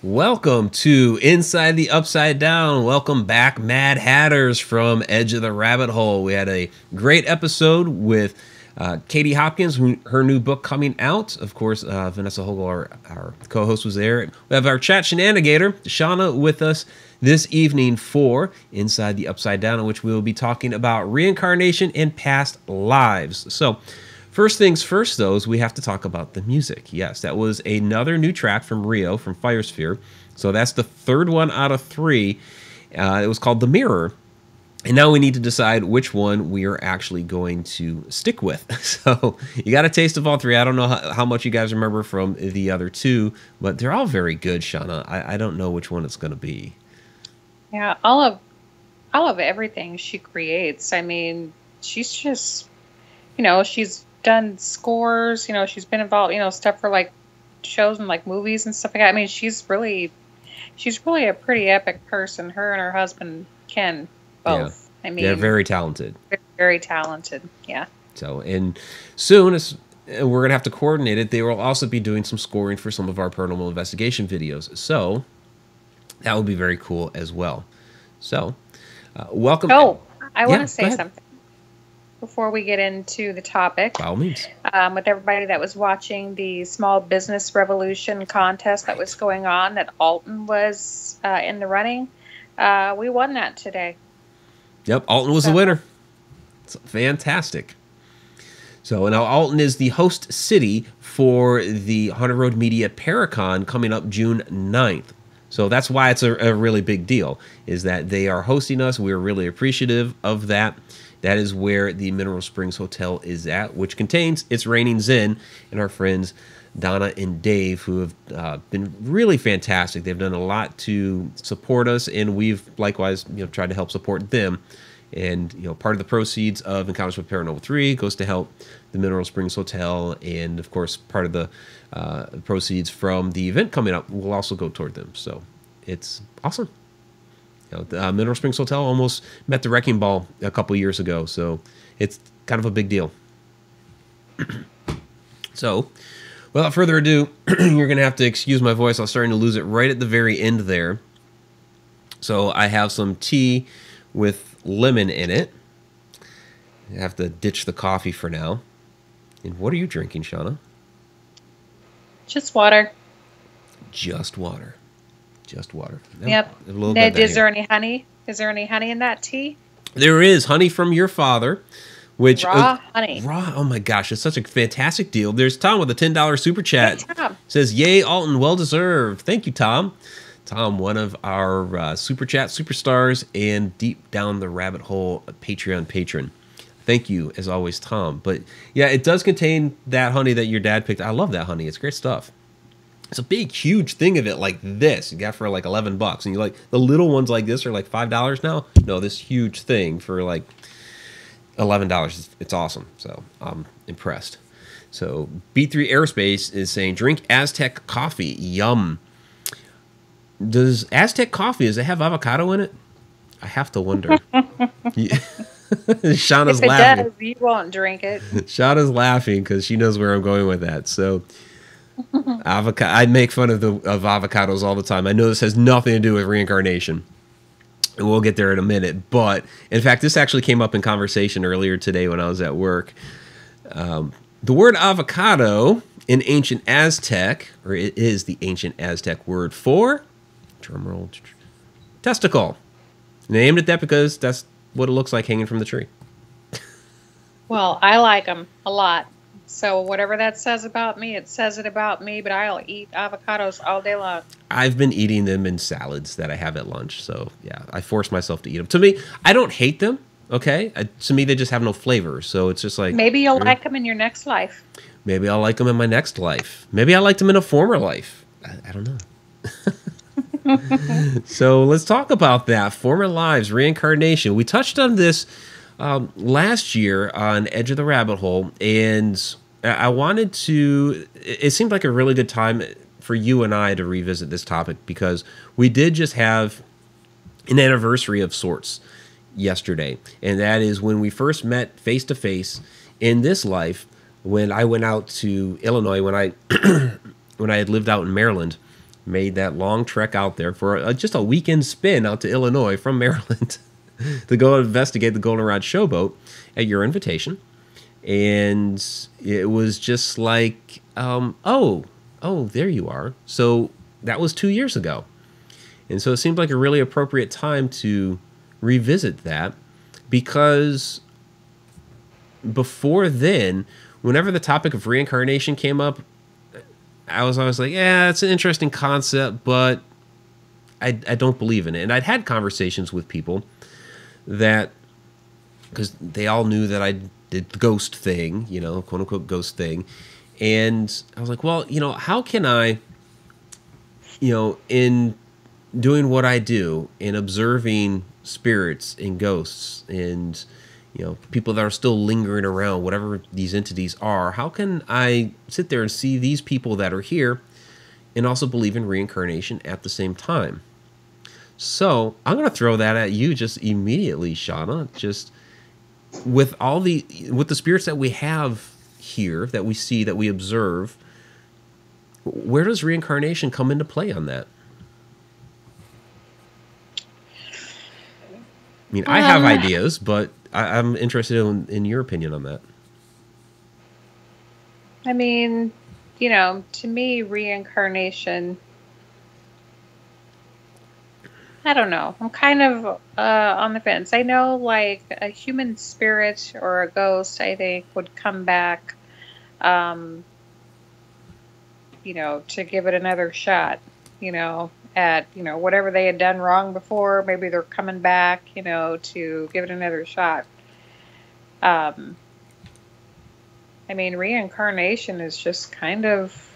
Welcome to Inside the Upside Down. Welcome back, Mad Hatters from Edge of the Rabbit Hole. We had a great episode with Katie Hopkins, her new book coming out. Of course, Vanessa Hogel, our co-host, was there. We have our chat Shananigator, Shana, with us this evening for Inside the Upside Down, in which we will be talking about reincarnation and past lives. So, first things first, though, is we have to talk about the music. Yes, that was another new track from Rio, from Firesphere. So that's the third one out of three. It was called The Mirror. And now we need to decide which one we are actually going to stick with. So you got a taste of all three. I don't know how much you guys remember from the other two, but they're all very good, Shauna. I don't know which one it's going to be. Yeah, all of everything she creates. I mean, she's just, she's done scores, she's been involved, stuff for like shows and like movies and stuff like that. I mean, she's really a pretty epic person. Her and her husband Ken both. Yeah. I mean, they're very talented. Very, very talented. Yeah. So, and soon as we're gonna have to coordinate it, they will also be doing some scoring for some of our paranormal investigation videos. So that will be very cool as well. So, welcome. Oh, I want to say ahead. something before we get into the topic. By all means. With everybody that was watching the Small Business Revolution contest that was going on, that Alton was in the running. We won that today. Yep, Alton was the winner. It's fantastic. So now Alton is the host city for the Haunted Road Media Paracon coming up June 9th. So that's why it's a really big deal, is that they are hosting us. We're really appreciative of that. That is where the Mineral Springs Hotel is at, which contains It's Raining Zen and our friends Donna and Dave, who have been really fantastic. They've done a lot to support us, and we've likewise tried to help support them. And part of the proceeds of Encounters with Paranormal 3 goes to help the Mineral Springs Hotel, and of course part of the proceeds from the event coming up will also go toward them. So it's awesome. The Mineral Springs Hotel almost met the wrecking ball a couple years ago, so it's kind of a big deal. So, without further ado, you're going to have to excuse my voice. I was starting to lose it right at the very end there. So I have some tea with lemon in it. I have to ditch the coffee for now. And what are you drinking, Shauna? Just water. Just water. Just water. Yep. Ned, is there any honey? Is there any honey in that tea? There is honey from your father, which raw honey. Raw. Oh my gosh, it's such a fantastic deal. There's Tom with a $10 super chat. Hey, Tom. Says, "Yay, Alton, well deserved." Thank you, Tom. Tom, one of our super chat superstars and deep down the rabbit hole Patreon patron. Thank you as always, Tom. But yeah, it does contain that honey that your dad picked. I love that honey. It's great stuff. It's a big, huge thing of it like this. You got for like $11. And you like the little ones like this are like $5 now. No, this huge thing for like $11. It's awesome. So I'm impressed. So B3 Aerospace is saying, drink Aztec coffee. Yum. Does Aztec coffee, does it have avocado in it? I have to wonder. Shauna's if it laughing. Does, you won't drink it. Shauna's laughing because she knows where I'm going with that. So avocado. I make fun of avocados all the time. I know this has nothing to do with reincarnation, and we'll get there in a minute. But in fact, this actually came up in conversation earlier today when I was at work. The word avocado in ancient Aztec, or it is the ancient Aztec word for, drumroll, testicle. And they named it that because that's what it looks like hanging from the tree. Well, I like them a lot. So whatever that says about me, it says it about me, but I'll eat avocados all day long. I've been eating them in salads that I have at lunch. So, yeah, I force myself to eat them. To me, I don't hate them, okay? To me, they just have no flavor. So it's just like... Maybe you'll like them in your next life. Maybe I'll like them in my next life. Maybe I liked them in a former life. I don't know. So let's talk about that. Former lives, reincarnation. We touched on this last year on Edge of the Rabbit Hole, and I wanted to... It seemed like a really good time for you and I to revisit this topic because we did just have an anniversary of sorts yesterday, and that is when we first met face-to-face in this life when I went out to Illinois, when I when I had lived out in Maryland. made that long trek out there for just a weekend spin out to Illinois from Maryland to go investigate the Goldenrod showboat at your invitation. And it was just like, oh, there you are. So that was 2 years ago. And so it seemed like a really appropriate time to revisit that, because before then, whenever the topic of reincarnation came up, I was always like, yeah, it's an interesting concept, but I don't believe in it. And I'd had conversations with people that, because they all knew that I did the ghost thing, quote unquote ghost thing. And I was like, well, how can I, in doing what I do, in observing spirits and ghosts and, people that are still lingering around, whatever these entities are, how can I sit there and see these people that are here and also believe in reincarnation at the same time? So I'm going to throw that at you just immediately, Shana. Just with the spirits that we have here, that we see, that we observe, where does reincarnation come into play on that? I mean, I have ideas, but I'm interested in your opinion on that. I mean, to me, reincarnation, I don't know. I'm kind of on the fence. I know, like, a human spirit or a ghost, I think, would come back, to give it another shot, at, whatever they had done wrong before. Maybe they're coming back, to give it another shot. I mean, reincarnation is just kind of,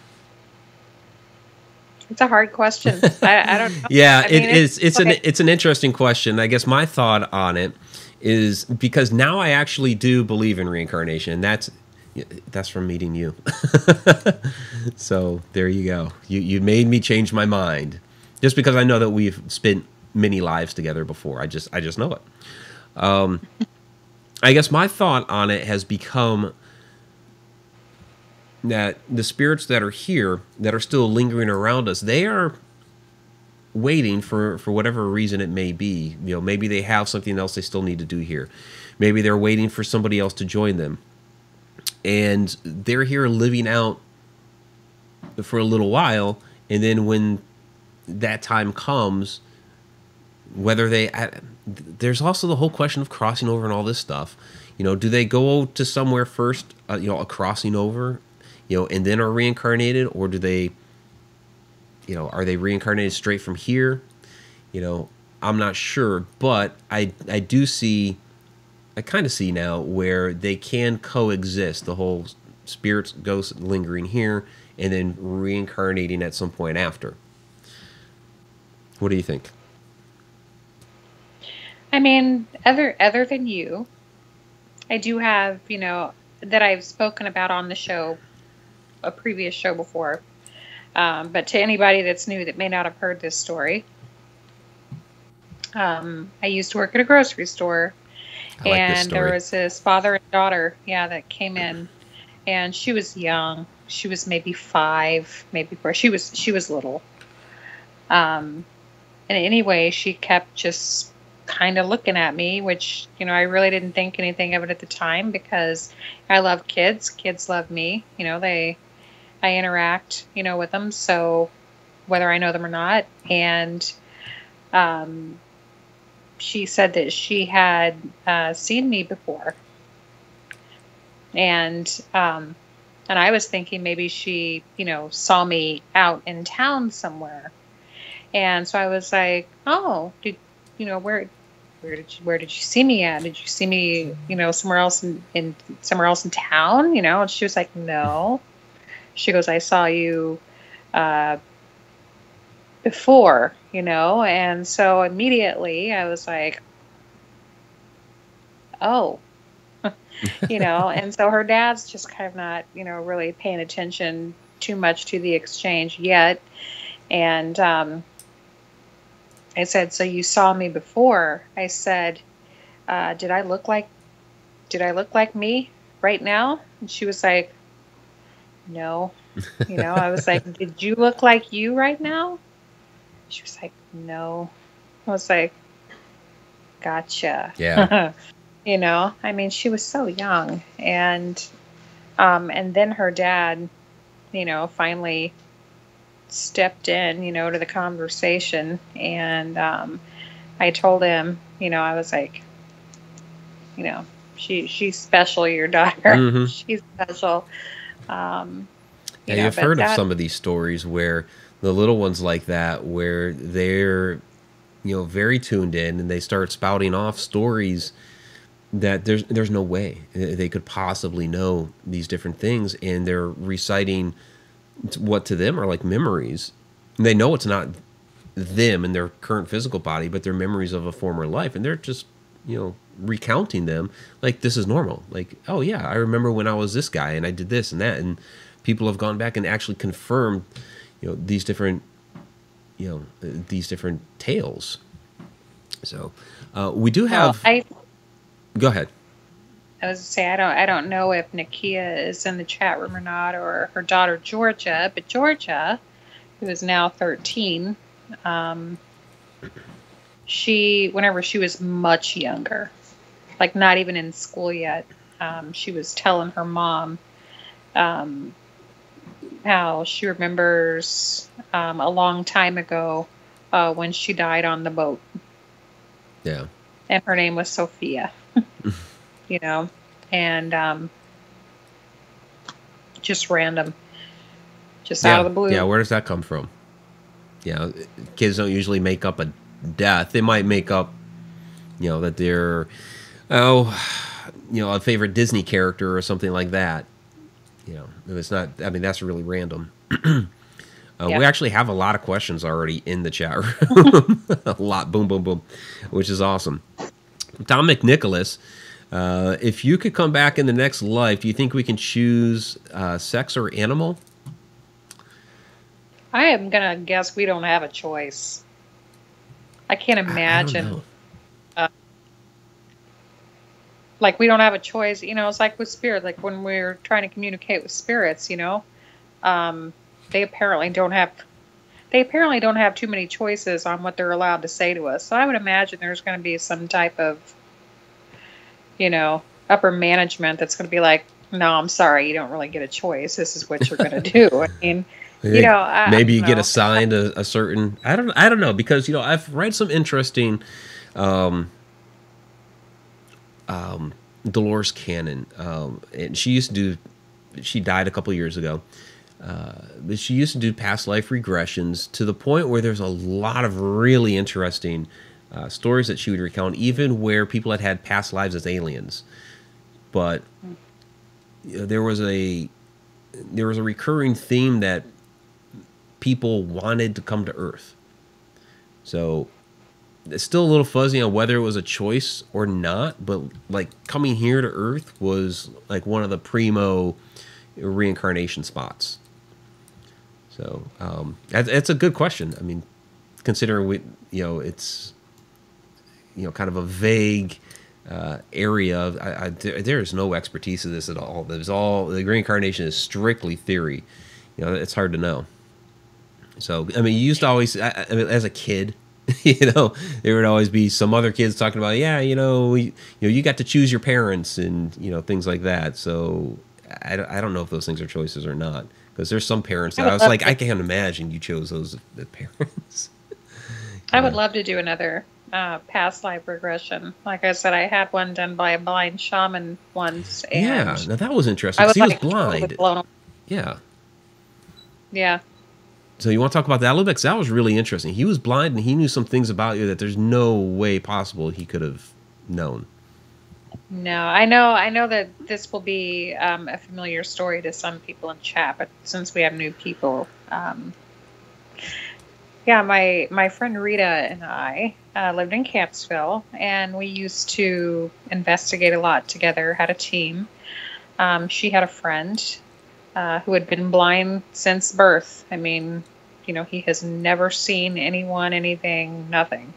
it's a hard question. I don't know. Yeah, it's an interesting question. I guess my thought on it is, because now I actually do believe in reincarnation. That's from meeting you. So there you go. You made me change my mind, just because I know that we've spent many lives together before. I just know it. I guess my thought on it has become that the spirits that are here, that are still lingering around us, they are waiting for whatever reason it may be. Maybe they have something else they still need to do here. Maybe they're waiting for somebody else to join them. And they're here living out for a little while, and then when that time comes, there's also the whole question of crossing over and all this stuff. Do they go to somewhere first, a crossing over, and then are reincarnated, or do they, are they reincarnated straight from here? I'm not sure, but I kind of see now where they can coexist, the whole spirits, ghosts lingering here, and then reincarnating at some point after. What do you think? I mean, other than you, I do have, that I've spoken about on the show, a previous show before. But to anybody that's new that may not have heard this story, I used to work at a grocery store, and there was this father and daughter, that came in, and she was young. She was maybe 5, maybe 4. She was little. And anyway, she kept just kind of looking at me, which, I really didn't think anything of it at the time, because I love kids. Kids love me. I interact, with them. So whether I know them or not. And, she said that she had, seen me before. And I was thinking maybe she, saw me out in town somewhere. And so I was like, oh, where did you see me at? Did you see me, somewhere else in somewhere else in town? And she was like, no. She goes, I saw you before, and so immediately I was like, oh, and so her dad's just kind of not, really paying attention too much to the exchange yet. And I said, so you saw me before? I said, did I look like me right now? And she was like, no. I was like, did you look like you right now? She was like, no. I was like, gotcha. Yeah. I mean, she was so young. And then her dad, finally stepped in, to the conversation. And I told him, I was like, she's special, your daughter. Mm-hmm. She's special. Um, Yeah, you've but heard of that, some of these stories where the little ones like that, where they're, very tuned in and they start spouting off stories that there's no way they could possibly know these different things, and they're reciting what to them are like memories. And they know it's not them in their current physical body, but they're memories of a former life, and they're just recounting them like this is normal. Like, oh yeah, I remember when I was this guy and I did this and that, and people have gone back and actually confirmed these different these different tales. So we do have. Go ahead. I was to say I don't know if Nakia is in the chat room or not, or her daughter Georgia, but Georgia, who is now 13, whenever she was much younger, like not even in school yet, she was telling her mom how she remembers a long time ago when she died on the boat. Yeah. And her name was Sophia. And just random, just out of the blue. Yeah, where does that come from? Kids don't usually make up a death. They might make up, that they're, a favorite Disney character or something like that. It's not, I mean, that's really random. We actually have a lot of questions already in the chat room. A lot, boom, boom, boom, which is awesome. Tom McNicholas, if you could come back in the next life, do you think we can choose sex or animal? I am going to guess we don't have a choice. I can't imagine. Like, we don't have a choice. It's like with spirit, like when we're trying to communicate with spirits, they apparently don't have too many choices on what they're allowed to say to us. So I would imagine there's going to be some type of, upper management that's going to be like, no, I'm sorry, you don't really get a choice. This is what you're going to do. I mean, maybe you get assigned a certain. I don't know, because I've read some interesting. Dolores Cannon, and she died a couple of years ago, but she used to do past life regressions to the point where there's a lot of really interesting stories that she would recount, even where people had past lives as aliens. But there was a recurring theme that people wanted to come to Earth. So it's still a little fuzzy on whether it was a choice or not, but like coming here to Earth was like one of the primo reincarnation spots. So that's a good question. I mean, considering it's kind of a vague area. There is no expertise of this at all. The reincarnation is strictly theory. It's hard to know. So I mean, you used to always, I mean, as a kid. There would always be some other kids talking about, you got to choose your parents and things like that. So I don't know if those things are choices or not, because there's some parents that I was like, I can't imagine you chose those parents. I would love to do another past life regression. Like I said, I had one done by a blind shaman once. And now that was interesting. He was blind. Yeah. So you want to talk about that a little bit? Because that was really interesting. He was blind and he knew some things about you that there's no way possible he could have known. No, I know that this will be a familiar story to some people in chat, but since we have new people, my friend Rita and I lived in Campsville, and we used to investigate a lot together, had a team. She had a friend who had been blind since birth. I mean, he has never seen anyone, anything, nothing.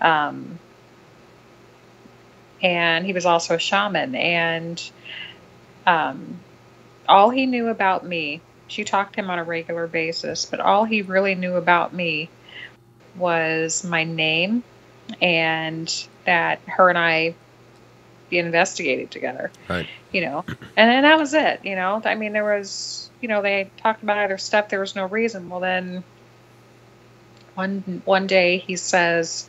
And he was also a shaman. And all he knew about me she talked to him on a regular basis, but all he really knew about me was my name and that her and I investigated together. Right. You know, and then that was it. You know, I mean, there was, you know, they talked about other stuff. There was no reason. Well, then one day he says,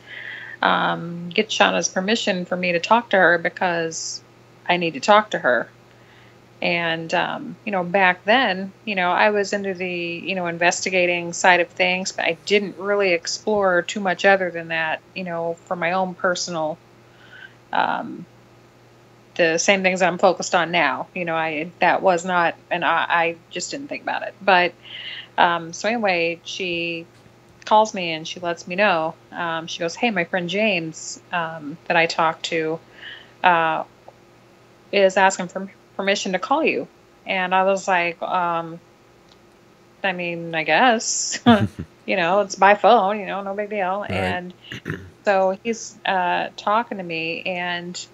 get Shauna's permission for me to talk to her because I need to talk to her. And, you know, back then, you know, I was into the, you know, investigating side of things, but I didn't really explore too much other than that, you know, for my own personal, the same things I'm focused on now. You know, that was not, and I just didn't think about it. But, so anyway, she calls me and she lets me know. She goes, "Hey, my friend James, that I talked to, is asking for permission to call you." And I was like, I mean, I guess, you know, it's by phone, you know, no big deal. Right. And so he's talking to me, and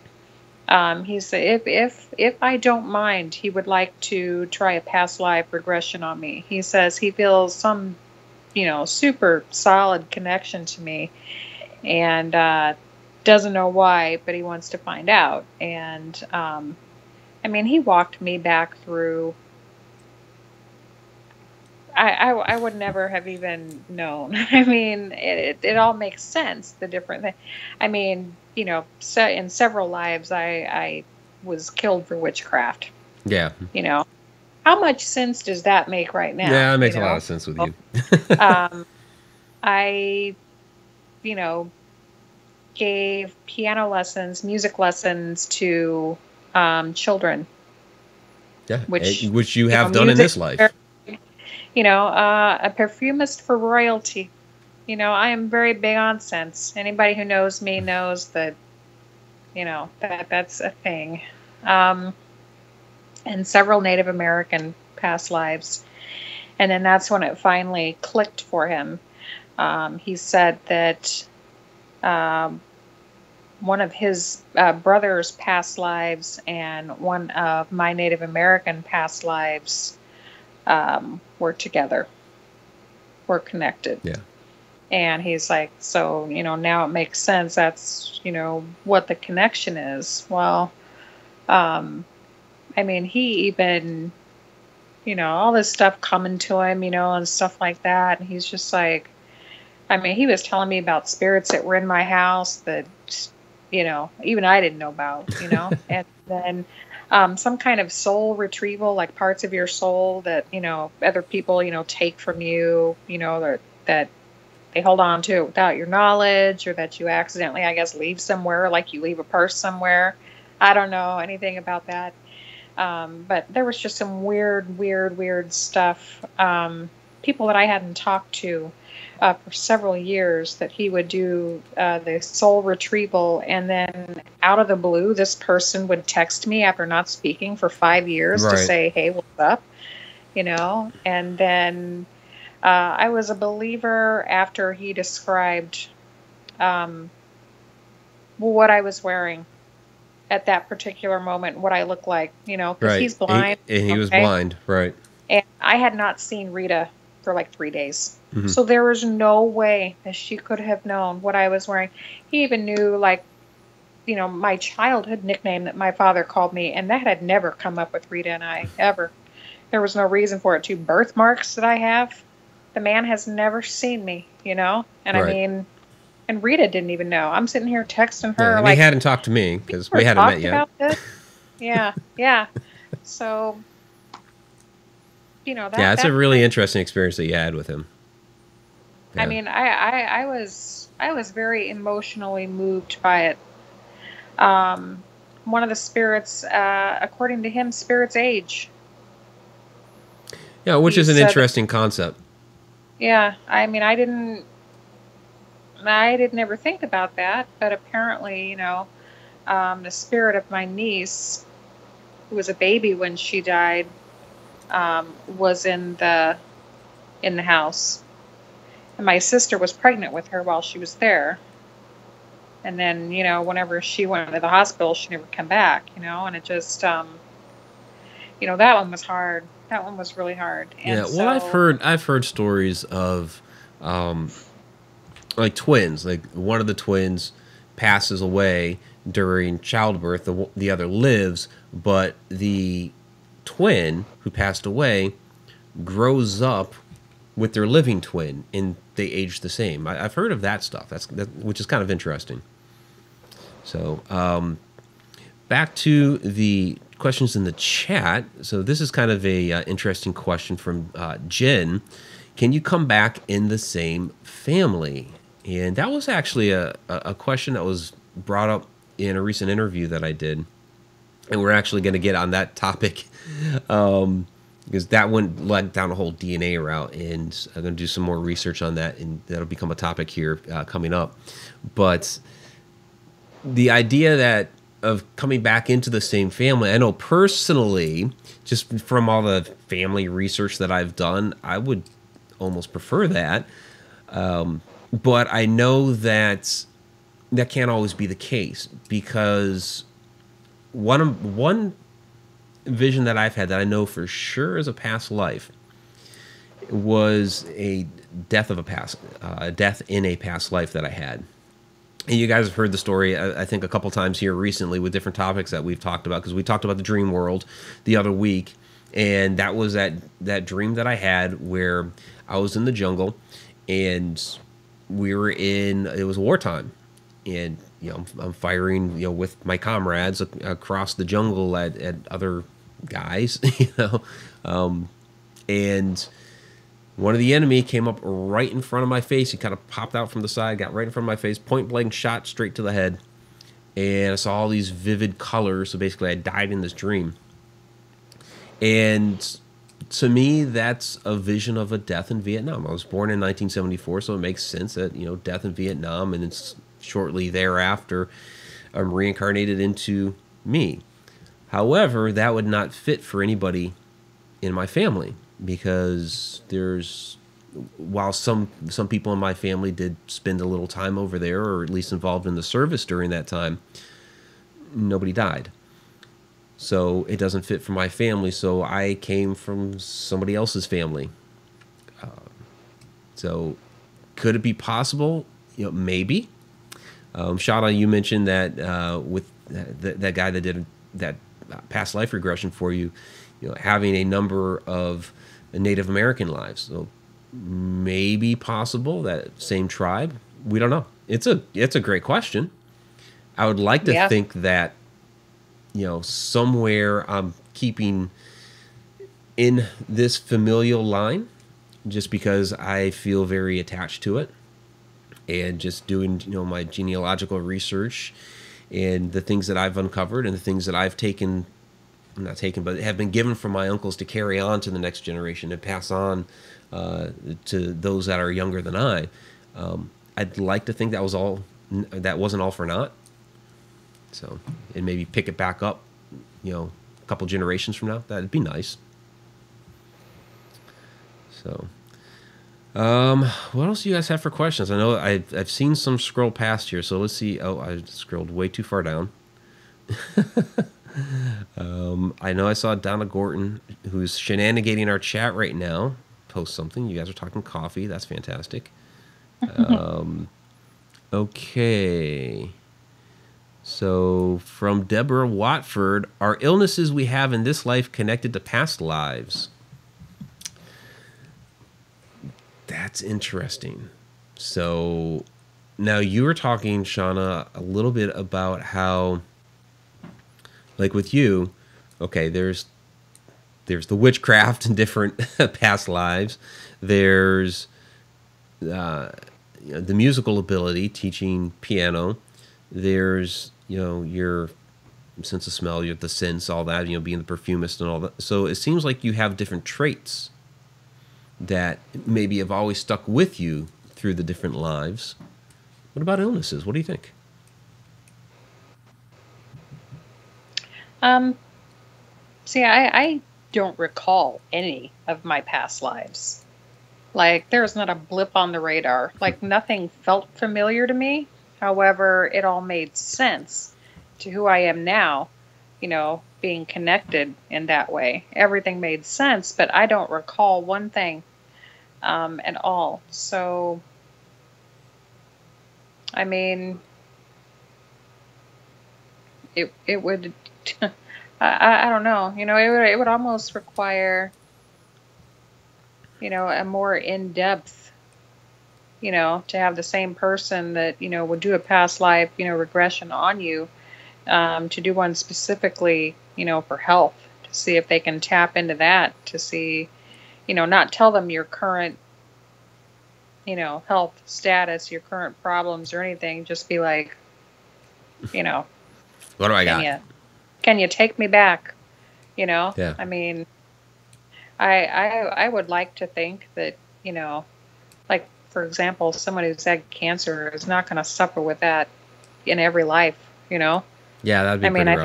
he said if I don't mind, he would like to try a past life regression on me. He says he feels some, you know, super solid connection to me, and doesn't know why, but he wants to find out. And I mean, he walked me back through. I would never have even known. I mean, it all makes sense. The different thing. I mean, you know, so in several lives, I was killed for witchcraft. Yeah. You know, how much sense does that make right now? Yeah, it makes you a know? lot of sense with you. I, you know, gave piano lessons, music lessons to children. Yeah, Which you have done in this life. You know, a perfumist for royalty. You know, I am very big on scents. Anybody who knows me knows that, you know, that's a thing. And several Native American past lives. And then that's when it finally clicked for him. He said that one of his brother's past lives and one of my Native American past lives were together, were connected. Yeah. And he's like, so, you know, now it makes sense. That's, you know, what the connection is. Well, I mean, he even, you know, all this stuff coming to him, you know, and stuff like that. And he's just like, I mean, he was telling me about spirits that were in my house that, you know, even I didn't know about, you know, and then some kind of soul retrieval, like parts of your soul that, you know, other people, you know, take from you, you know, that they hold on to it without your knowledge, or that you accidentally, I guess, leave somewhere, like you leave a purse somewhere. I don't know anything about that. But there was just some weird stuff. People that I hadn't talked to for several years, that he would do the soul retrieval, and then out of the blue, this person would text me after not speaking for 5 years to say, "Hey, what's up?" You know, and then I was a believer after he described what I was wearing at that particular moment, what I looked like, you know, because he's blind. He was blind, right. And I had not seen Rita for like 3 days. Mm-hmm. So there was no way that she could have known what I was wearing. He even knew, like, you know, my childhood nickname that my father called me, and that had never come up with Rita and I, ever. There was no reason for it. 2 birthmarks that I have. The man has never seen me, you know? And I mean, and Rita didn't even know. I'm sitting here texting her. Yeah, and like, he hadn't talked to me because we hadn't met yet. About this? Yeah. So, you know, it's a really interesting experience that you had with him. Yeah. I mean, I was very emotionally moved by it. One of the spirits, according to him, spirits age. Yeah, which is an interesting concept. Yeah, I mean, I didn't ever think about that, but apparently, you know, the spirit of my niece, who was a baby when she died, was in the house, and my sister was pregnant with her while she was there. And then, you know, whenever she went to the hospital, she never came back, you know, and it just, That one was hard. That one was really hard. Yeah, And well, so, I've heard stories of um, like twins. Like one of the twins passes away during childbirth, the other lives, but the twin who passed away grows up with their living twin, and they age the same. I've heard of that stuff. Which is kind of interesting. So back to the questions in the chat. So this is kind of a interesting question from Jen. Can you come back in the same family? And that was actually a question that was brought up in a recent interview that I did. And we're actually going to get on that topic because that one led down a whole DNA route. And I'm going to do some more research on that, and that'll become a topic here coming up. But the idea that of coming back into the same family, I know personally, just from all the family research that I've done, I would almost prefer that. But I know that that can't always be the case, because one vision that I've had that I know for sure is a past life was a death in a past life that I had. And you guys have heard the story, I think, a couple times here recently with different topics that we've talked about, because we talked about the dream world the other week. And that was that dream that I had where I was in the jungle and it was wartime. And, I'm firing, with my comrades across the jungle at other guys, and one of the enemy came up right in front of my face. He kind of popped out from the side, got right in front of my face, point blank shot straight to the head. And I saw all these vivid colors. So basically I died in this dream. And to me, that's a vision of a death in Vietnam. I was born in 1974, so it makes sense that, death in Vietnam, and it's shortly thereafter I'm reincarnated into me. However, that would not fit for anybody in my family, because while some people in my family did spend a little time over there, or at least involved in the service during that time, nobody died. So it doesn't fit for my family. So I came from somebody else's family. So could it be possible? Maybe. Shana, you mentioned that with that guy that did that past life regression for you, having a number of Native American lives. So maybe possible that same tribe. We don't know. It's a great question. I would like to think that, somewhere I'm keeping in this familial line, just because I feel very attached to it, and just doing, my genealogical research and the things that I've uncovered and the things that I've not taken, but have been given from my uncles to carry on to the next generation and pass on to those that are younger than I. I'd like to think that wasn't all for naught. So, and maybe pick it back up, a couple generations from now. That'd be nice. So, what else do you guys have for questions? I know I've seen some scroll past here, so let's see. Oh, I scrolled way too far down. I know I saw Donna Gorton, who's shenanigating our chat right now, post something. You guys are talking coffee. That's fantastic. Okay. So from Deborah Watford, are illnesses we have in this life connected to past lives? That's interesting. So now you were talking, Shana, a little bit about how, like with you, okay, there's the witchcraft in different past lives. There's the musical ability, teaching piano. There's, your sense of smell, the sense, all that, being the perfumist and all that. So it seems like you have different traits that maybe have always stuck with you through the different lives. What about illnesses? What do you think? See, I don't recall any of my past lives. Like, there's not a blip on the radar. Like, nothing felt familiar to me. However, it all made sense to who I am now, being connected in that way. Everything made sense, but I don't recall one thing at all. So, I mean, it would, I don't know, it would almost require, a more in-depth, to have the same person that, would do a past life, regression on you, to do one specifically, for health, to see if they can tap into that, to see, not tell them your current, health status, your current problems or anything. Just be like, what do I got? Can you take me back? Yeah. I mean, I would like to think that, like, for example, someone who's had cancer is not going to suffer with that in every life, Yeah, that'd be pretty rough.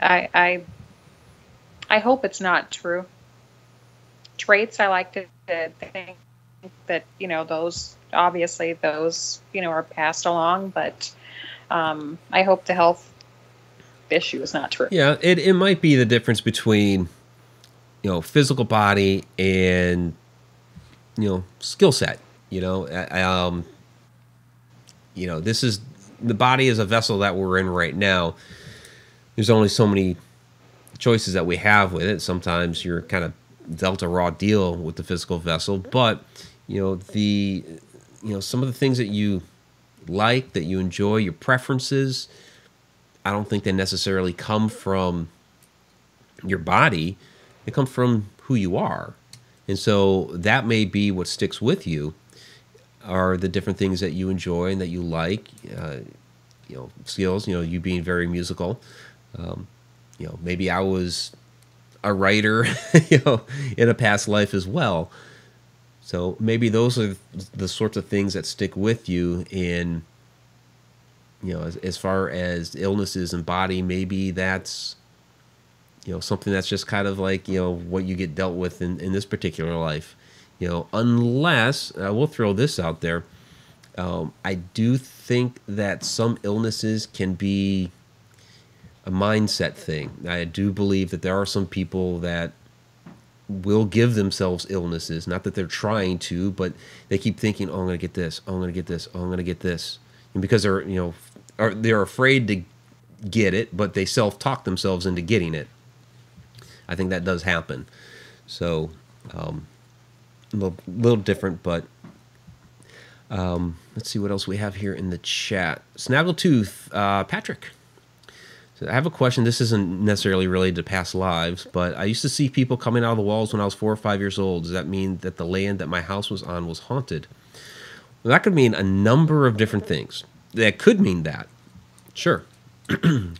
I think I hope it's not true. Traits, I like to think that, those, obviously those, are passed along, but I hope the health issue is not true. Yeah, it might be the difference between, physical body and, skill set. This is, the body is a vessel that we're in right now. There's only so many choices that we have with it. Sometimes you're kind of dealt a raw deal with the physical vessel, but some of the things that you like, that you enjoy, your preferences, I don't think they necessarily come from your body. They come from who you are. And so that may be what sticks with you, are the different things that you enjoy and that you like, skills, you being very musical. Maybe I was a writer, in a past life as well. So maybe those are the sorts of things that stick with you in, as far as illnesses and body. Maybe that's, something that's just kind of like, what you get dealt with in this particular life. Unless, we'll throw this out there, I do think that some illnesses can be a mindset thing. I do believe that there are some people that will give themselves illnesses, not that they're trying to, but they keep thinking, oh, I'm going to get this, oh, I'm going to get this, oh, I'm going to get this. And because they're, they're afraid to get it, but they self-talk themselves into getting it. I think that does happen. So, a little different, but let's see what else we have here in the chat. Snaggletooth, Patrick. So I have a question. This isn't necessarily related to past lives, but I used to see people coming out of the walls when I was 4 or 5 years old. Does that mean that the land that my house was on was haunted? Well, that could mean a number of different things. That could mean that. Sure. Could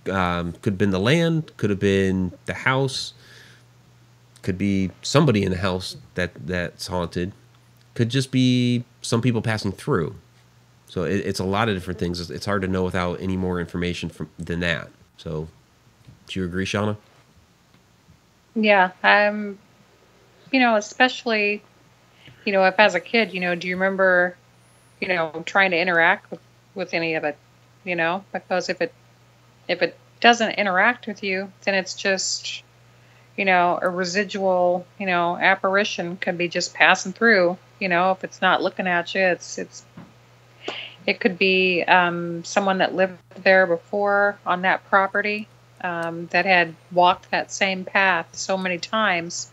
have been the land, could have been the house, could be somebody in the house that's haunted, could just be some people passing through. So it's a lot of different things. It's hard to know without any more information than that. So, do you agree, Shana? Yeah, especially, if as a kid, do you remember, trying to interact with any of it, because if it doesn't interact with you, then it's just, a residual, apparition could be just passing through. If it's not looking at you, it could be someone that lived there before on that property, that had walked that same path so many times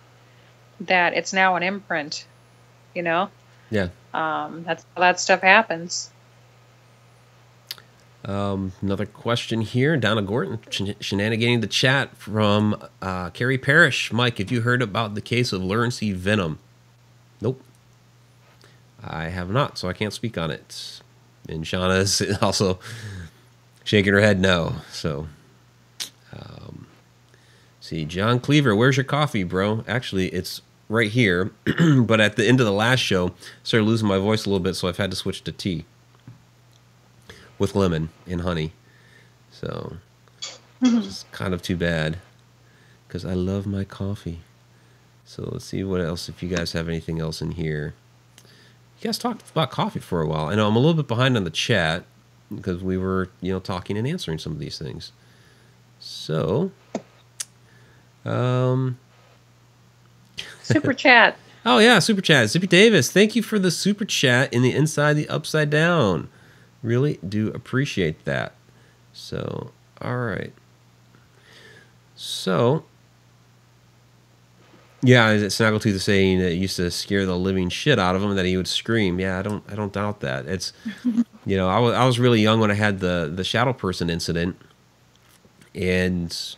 that it's now an imprint. Yeah. That's how that stuff happens. Another question here. Donna Gorton, shenanigating the chat from Carrie Parrish. Mike, have you heard about the case of Lurency venom? Nope. I have not, so I can't speak on it. And Shauna's also shaking her head no. So, see, John Cleaver, where's your coffee, bro? Actually, it's right here. But at the end of the last show, I started losing my voice a little bit, so I've had to switch to tea with lemon and honey. So, it's kind of too bad because I love my coffee. So let's see what else, if you guys have anything else in here. You guys talked about coffee for a while. I know I'm a little bit behind on the chat because we were, talking and answering some of these things. So, um, Super chat. oh yeah, super chat. Zippy Davis, thank you for the super chat in the Inside the Upside Down. Really do appreciate that. So, all right. So, yeah, Snaggletooth is saying that it used to scare the living shit out of him, that he would scream. Yeah, I don't doubt that. It's, I was really young when I had the shadow person incident, and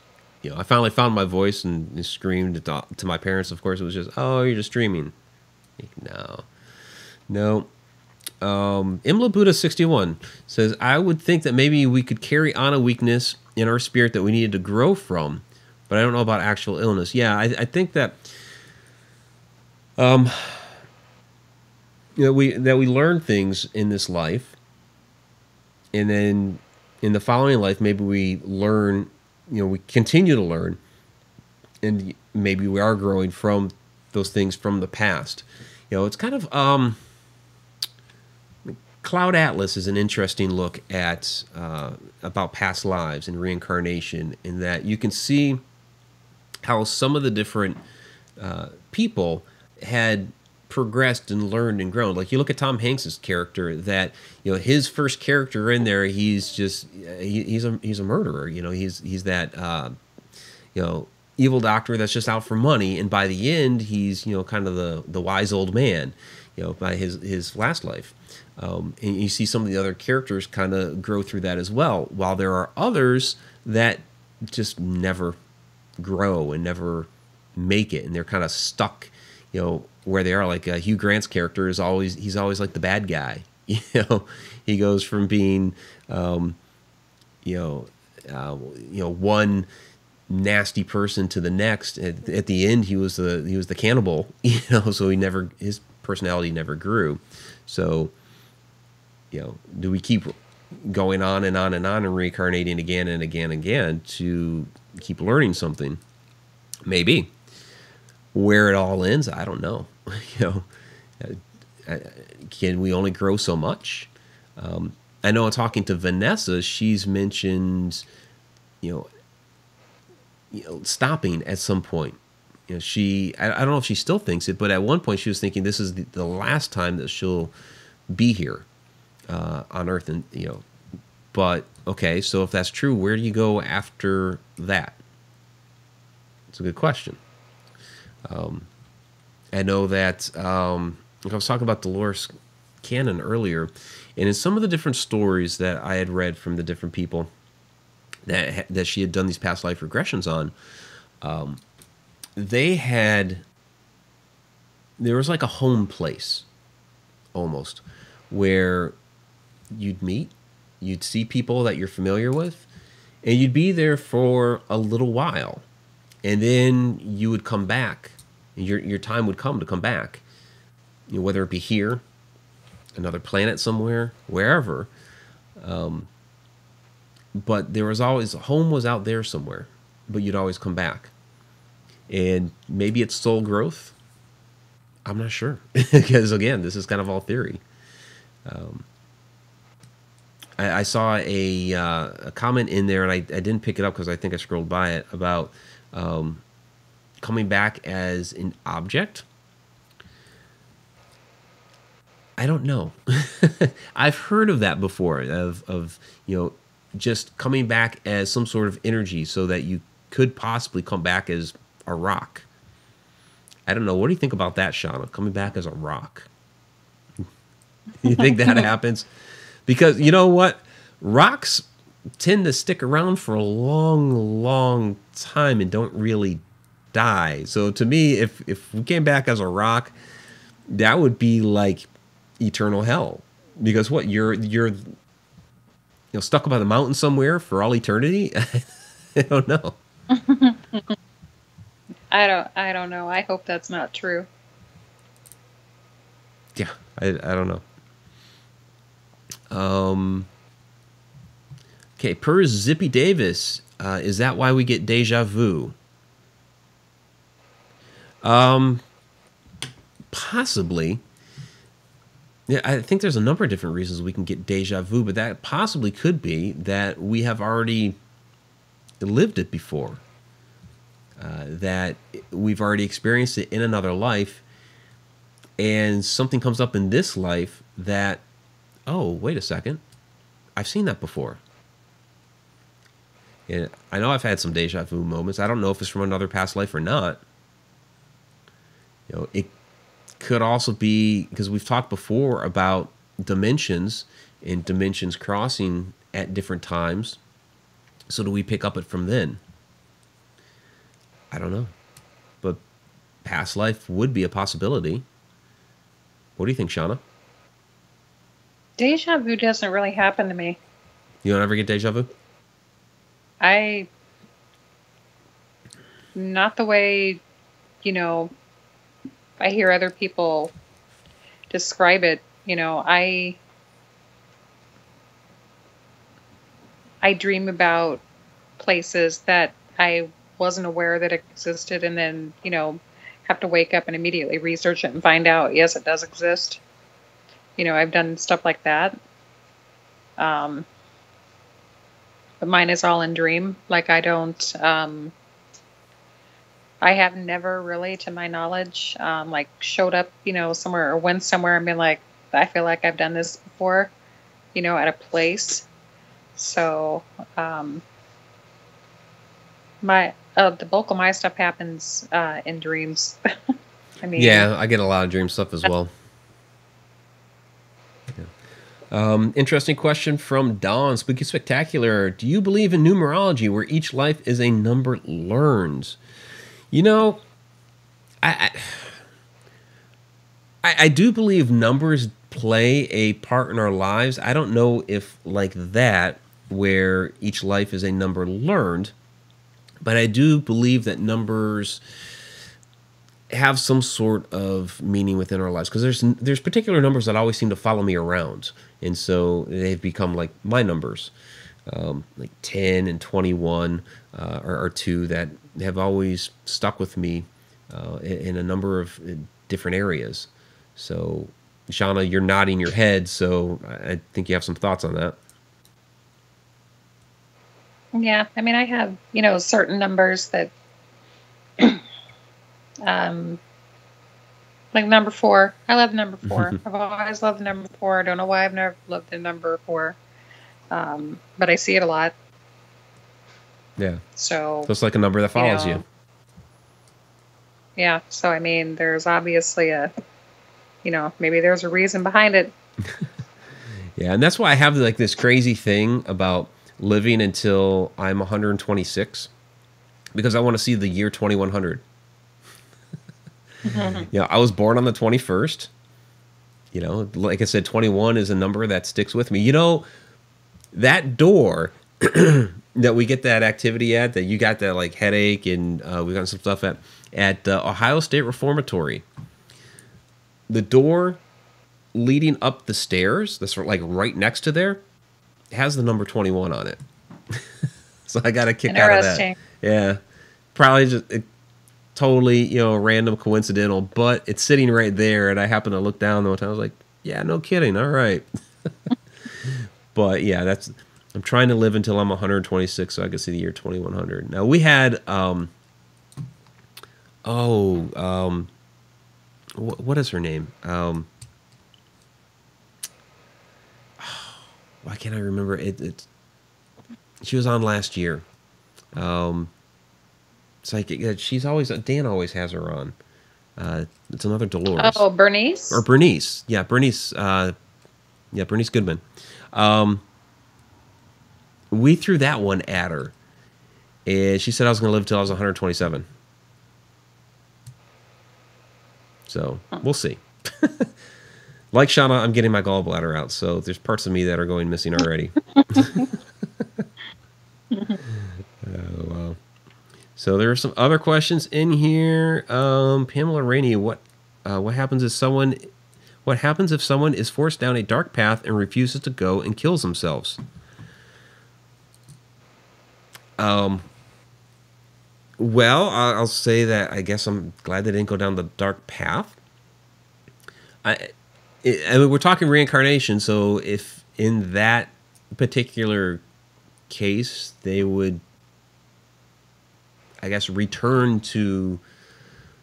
I finally found my voice and screamed to my parents. Of course, it was just, oh, you're just dreaming. No. Imla Buddha 61 says, I would think that maybe we could carry on a weakness in our spirit that we needed to grow from, but I don't know about actual illness. Yeah, I think that we learn things in this life, and then in the following life, maybe we learn, we continue to learn, and maybe we are growing from those things from the past. It's kind of Cloud Atlas is an interesting look at about past lives and reincarnation, in that you can see how some of the different people had progressed and learned and grown. Like you look at Tom Hanks's character, that his first character in there, he's just he's a murderer. He's that evil doctor that's just out for money, and by the end he's kind of the wise old man by his last life. And you see some of the other characters kind of grow through that as well, while there are others that just never grow and never make it, and they're kind of stuck where they are. Like Hugh Grant's character he's always like the bad guy. He goes from being one nasty person to the next. At the end he was the cannibal, so his personality never grew. So do we keep going on and on and on and reincarnating again and again and again to keep learning something? Maybe. Where it all ends, I don't know. Can we only grow so much? I know, talking to Vanessa, she's mentioned stopping at some point. I don't know if she still thinks it, but at one point she was thinking this is the last time that she'll be here on Earth, and but okay, so if that's true, where do you go after that? It's a good question. I know that I was talking about Dolores Cannon earlier, and in some of the different stories that I had read from the different people that she had done these past life regressions on, there was like a home place almost, where you'd see people that you're familiar with, and you'd be there for a little while, and then you would come back. Your time would come to come back, whether it be here, another planet somewhere, wherever. But there was always, home was out there somewhere, but you'd always come back. And maybe it's soul growth. I'm not sure, because again, this is kind of all theory. I saw a comment in there, and I didn't pick it up because I think I scrolled by it, about coming back as an object. I don't know. I've heard of that before, of just coming back as some sort of energy, so that you could possibly come back as a rock. I don't know. What do you think about that, Shana? Coming back as a rock. You think that happens? Because you know what? Rocks tend to stick around for a long, long time and don't really die. So to me, if we came back as a rock, that would be like eternal hell. Because what, you're stuck up on the mountain somewhere for all eternity? I don't know. I don't know. I hope that's not true. Yeah, I don't know. Okay, per Zippy Davis, is that why we get deja vu? Possibly. Yeah, I think there's a number of different reasons we can get deja vu, but that possibly could be that we have already lived it before, that we've already experienced it in another life, and something comes up in this life that, oh, wait a second, I've seen that before. And I know I've had some deja vu moments. I don't know if it's from another past life or not. It could also be because we've talked before about dimensions and dimensions crossing at different times. So do we pick up it from then? I don't know. But past life would be a possibility. What do you think, Shana? Deja vu doesn't really happen to me. You don't ever get deja vu? Not the way, I hear other people describe it. I dream about places that I wasn't aware that existed, and then, have to wake up and immediately research it and find out, yes, it does exist. I've done stuff like that. But mine is all in dream. Like, I don't, I have never really, to my knowledge, like showed up, somewhere or went somewhere and been like, I feel like I've done this before, at a place. So, the bulk of my stuff happens in dreams. I mean, yeah, I get a lot of dream stuff as well. Interesting question from Dawn. Spooky Spectacular. Do you believe in numerology where each life is a number learned? I do believe numbers play a part in our lives. I don't know if like that, where each life is a number learned, but I do believe that numbers have some sort of meaning within our lives, because there's particular numbers that always seem to follow me around, and so they've become like my numbers, like 10 and 21 are two that have always stuck with me in a number of different areas. So, Shauna, you're nodding your head, so I think you have some thoughts on that. Yeah, I mean, I have, certain numbers that, like number 4. I love number 4. I've always loved number 4. I don't know why I've never loved the number 4, but I see it a lot. Yeah. So it's like a number that follows you. Yeah. So, I mean, there's obviously maybe there's a reason behind it. Yeah, and that's why I have like this crazy thing about living until I'm 126, because I want to see the year 2100. I was born on the 21st. Like I said, 21 is a number that sticks with me. That door that we get that activity at, that you got that like headache, and we got some stuff at Ohio State Reformatory. The door leading up the stairs, that's like right next to there, has the number 21 on it. So I got a kick out of that. Yeah, probably just totally random, coincidental, but it's sitting right there, and I happened to look down the one time. I was like, yeah, no kidding. All right. But yeah, I'm trying to live until I'm 126 so I can see the year 2100. Now we had what is her name? Why can't I remember it? She was on last year. It's like she's always, Dan always has her on. It's another Dolores. Oh, Bernice? Or Bernice. Yeah, Bernice. Bernice Goodman. We threw that one at her, and she said I was going to live until I was 127. So we'll see. Like Shauna, I'm getting my gallbladder out, so there's parts of me that are going missing already. Oh, wow. So there are some other questions in here. Pamela Rainey, what happens if someone is forced down a dark path and refuses to go and kills themselves? Well, I'll say that I guess I'm glad they didn't go down the dark path. I mean, we're talking reincarnation, so if in that particular case they would I guess, return to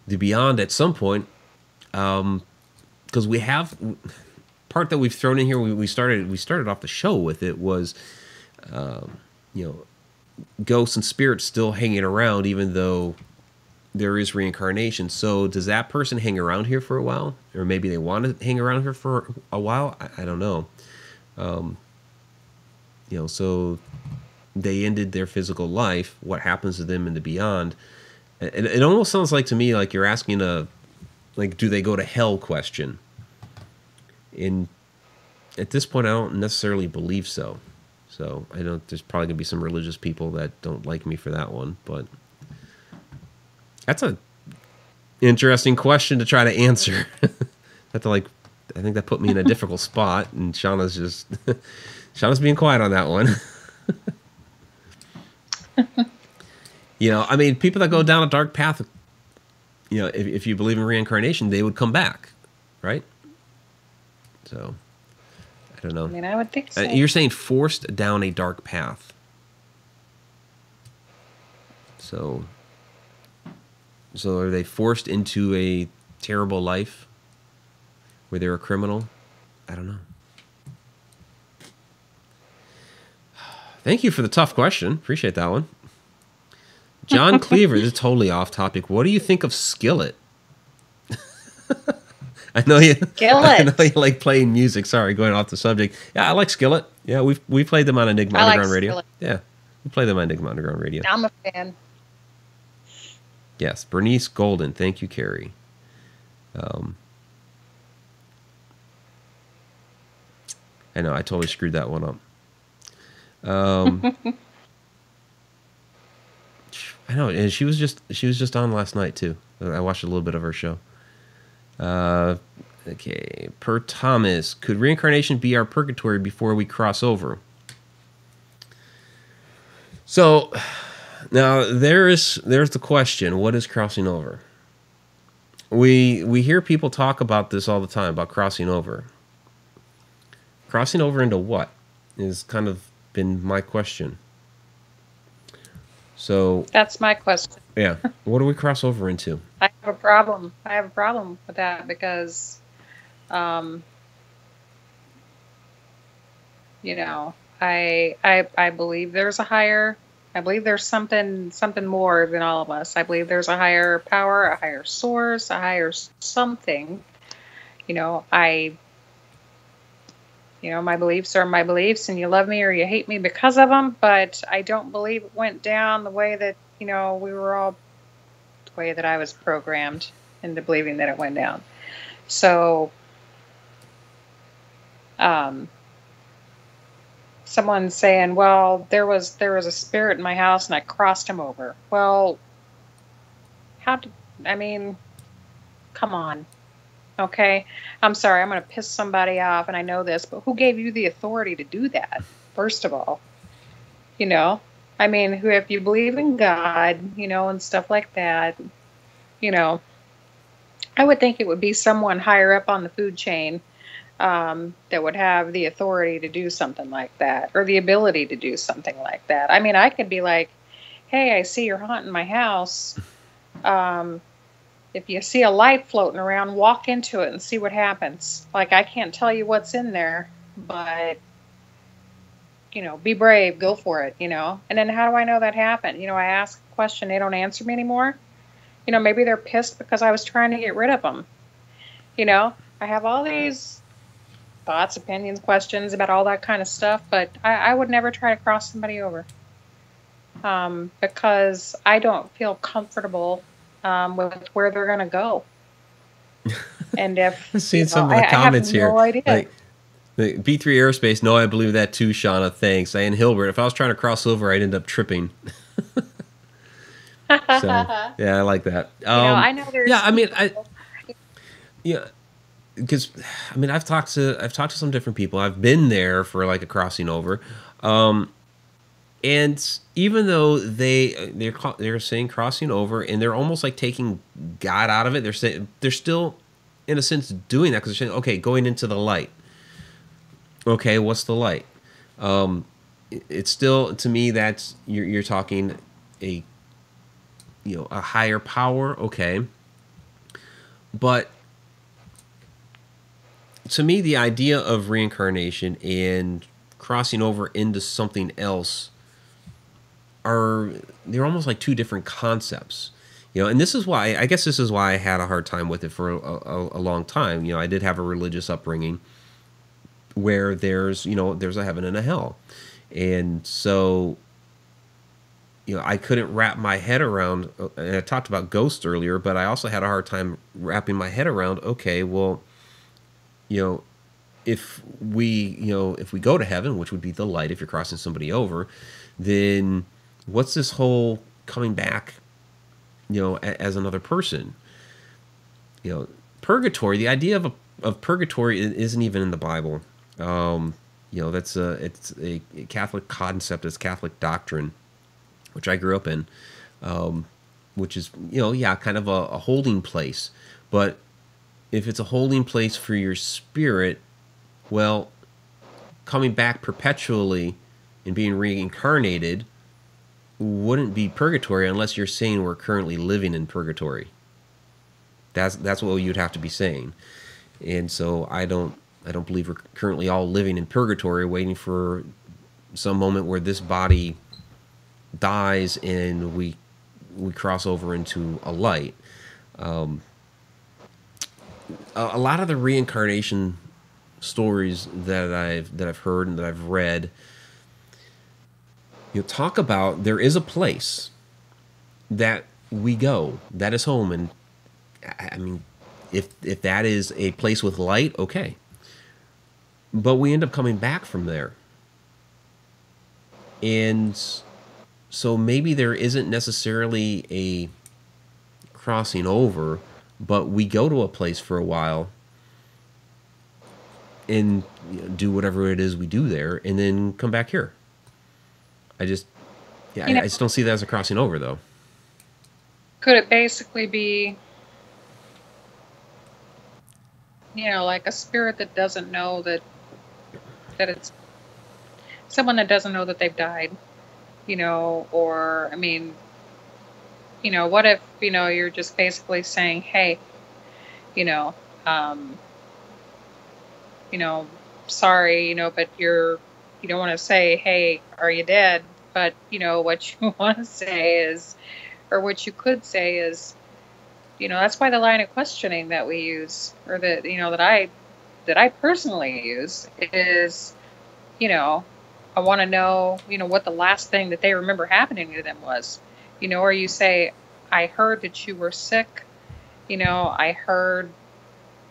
the beyond at some point. Because we have part that we've thrown in here. We started off the show with it was, you know, ghosts and spirits still hanging around, even though there is reincarnation. So does that person hang around here for a while, or maybe they want to hang around here for a while? I don't know. You know, so they ended their physical life. What happens to them in the beyond? It almost sounds like to me like you're asking a, like, do they go to hell question. And at this point, I don't necessarily believe so. So I know there's probably gonna be some religious people that don't like me for that one, but that's a interesting question to try to answer. I think that put me in a difficult spot, and Shauna's being quiet on that one. You know, I mean, people that go down a dark path, you know, if you believe in reincarnation, they would come back, right? So, I don't know. I mean, I would think so. You're saying forced down a dark path. So are they forced into a terrible life where they're a criminal? I don't know. Thank you for the tough question. Appreciate that one. John Cleaver, this is totally off topic. What do you think of Skillet? I know you like playing music. Sorry, going off the subject. Yeah, I like Skillet. Yeah, we played them on Enigma Underground Radio. Skillet. Yeah, we played them on Enigma Underground Radio. I'm a fan. Yes, Bernice Golden. Thank you, Carrie. I know, I totally screwed that one up. I know, and she was just on last night too. I watched a little bit of her show. Okay, Per Thomas, could reincarnation be our purgatory before we cross over? So now there's the question: what is crossing over? We hear people talk about this all the time, about crossing over. Crossing over into what is kind of been my question. So that's my question. Yeah, what do we cross over into? I have a problem. I have a problem with that because, you know, I believe there's a higher. I believe there's something more than all of us. I believe there's a higher power, a higher source, a higher something. You know, my beliefs are my beliefs, and you love me or you hate me because of them. But I don't believe it went down the way that, you know, we were all, the way that I was programmed into believing that it went down. So, someone's saying, well, there was a spirit in my house and I crossed him over. Well, come on. Okay, I'm sorry, I'm going to piss somebody off, and I know this, but who gave you the authority to do that, first of all? You know, I mean, if you believe in God, you know, and stuff like that, you know, I would think it would be someone higher up on the food chain that would have the authority to do something like that, or the ability to do something like that. I mean, I could be like, hey, I see you're haunting my house. If you see a light floating around, walk into it and see what happens. Like, I can't tell you what's in there, but, you know, be brave, go for it, you know. And then how do I know that happened? You know, I ask a question, they don't answer me anymore. You know, maybe they're pissed because I was trying to get rid of them. You know, I have all these thoughts, opinions, questions about all that kind of stuff, but I would never try to cross somebody over. Because I don't feel comfortable with where they're going to go. And if I've seen some of the comments here. No idea. Like, the B3 Aerospace, no, I believe that too, Shauna. Thanks. And Hilbert, if I was trying to cross over, I'd end up tripping. So, yeah, I like that. You know, I know there's. Yeah, I mean, because I mean, I've talked to some different people. I've been there for like a crossing over, and even though they're saying crossing over, and they're almost like taking God out of it. They're saying they're still, in a sense, doing that because they're saying, okay, going into the light. Okay, what's the light? It's still, to me, that's you're talking a a higher power, okay. But to me, the idea of reincarnation and crossing over into something else they're almost like two different concepts. And this is why, I guess this is why I had a hard time with it for a long time. I did have a religious upbringing where there's a heaven and a hell. And so, I couldn't wrap my head around, and I talked about ghosts earlier, but I also had a hard time wrapping my head around, okay, well, if we go to heaven, which would be the light if you're crossing somebody over, then what's this whole coming back, as another person? Purgatory, the idea of purgatory isn't even in the Bible. It's a Catholic concept, it's Catholic doctrine, which I grew up in, which is, kind of a holding place. But if it's a holding place for your spirit, well, coming back perpetually and being reincarnated wouldn't be purgatory unless you're saying we're currently living in purgatory. That's what you'd have to be saying. And so I don't believe we're currently all living in purgatory, waiting for some moment where this body dies and we cross over into a light. A lot of the reincarnation stories that I've heard and that I've read, talk about there is a place that we go that is home, and I mean, if that is a place with light, okay, but we end up coming back from there, and so maybe there isn't necessarily a crossing over, but we go to a place for a while and do whatever it is we do there, and then come back here. I just don't see that as a crossing over, though. Could it basically be, like a spirit that doesn't know that it's someone that doesn't know that they've died, or, I mean, what if, you're just basically saying, hey, sorry, but you don't want to say, hey, are you dead? But, what you want to say is, or what you could say is, that's why the line of questioning that we use, or that, that I personally use is, I want to know, what the last thing that they remember happening to them was, or you say, I heard that you were sick, I heard,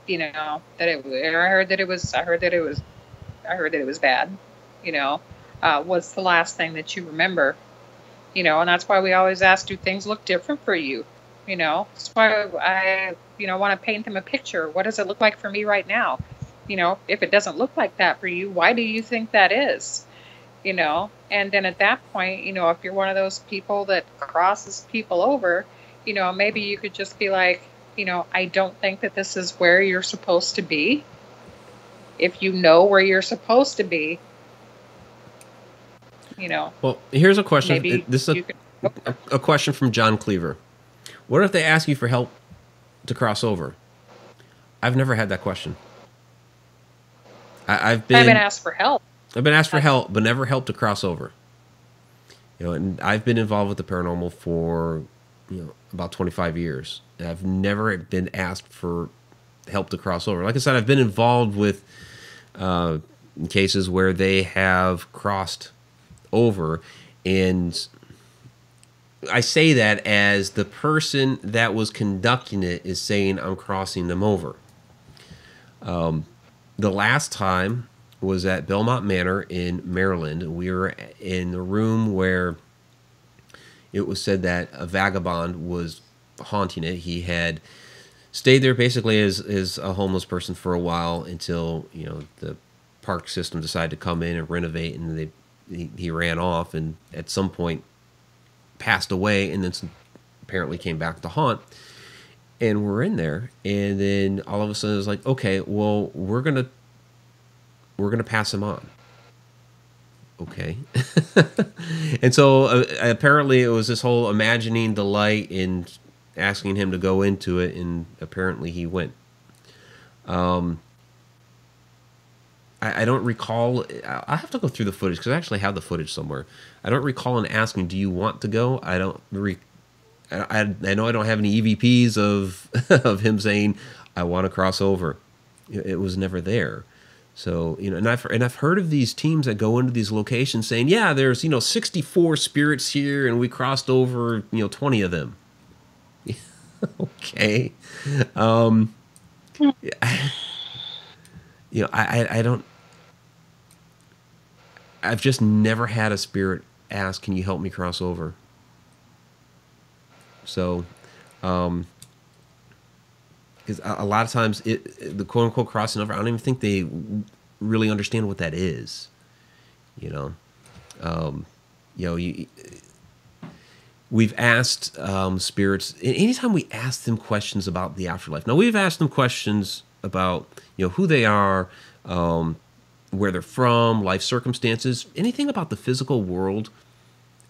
that I heard that it was bad, what's the last thing that you remember, and that's why we always ask, do things look different for you? That's why I, want to paint them a picture. What does it look like for me right now? If it doesn't look like that for you, why do you think that is? And then at that point, if you're one of those people that crosses people over, maybe you could just be like, I don't think that this is where you're supposed to be. If you know where you're supposed to be, Well, here's a question. Maybe This is a question from John Cleaver. What if they ask you for help to cross over? I've never had that question. I've been asked for help. I've been asked for help, but never help to cross over. And I've been involved with the paranormal for about 25 years. And I've never been asked for help to cross over. Like I said, I've been involved with cases where they have crossed over, and I say that as the person that was conducting it is saying I'm crossing them over. The last time was at Belmont Manor in Maryland. We were in the room where it was said that a vagabond was haunting it. He had stayed there basically as a homeless person for a while until the park system decided to come in and renovate, and he ran off, and at some point passed away, and then apparently came back to haunt. And we're in there, and then all of a sudden it's like, okay, well, we're gonna pass him on. okay. And so apparently it was this whole imagining the light and asking him to go into it, and apparently he went. I don't recall. I have to go through the footage because I actually have the footage somewhere. I don't recall him asking, "Do you want to go?" I don't. I know I don't have any EVPs of of him saying, "I want to cross over." It was never there. So and I've heard of these teams that go into these locations saying, "Yeah, there's 64 spirits here, and we crossed over 20 of them." Okay. I don't. I've just never had a spirit ask, "Can you help me cross over?" So, because a lot of times the quote unquote crossing over, I don't even think they really understand what that is. We've asked spirits anytime we ask them questions about the afterlife. Now we've asked them questions about who they are, where they're from, life circumstances, anything about the physical world.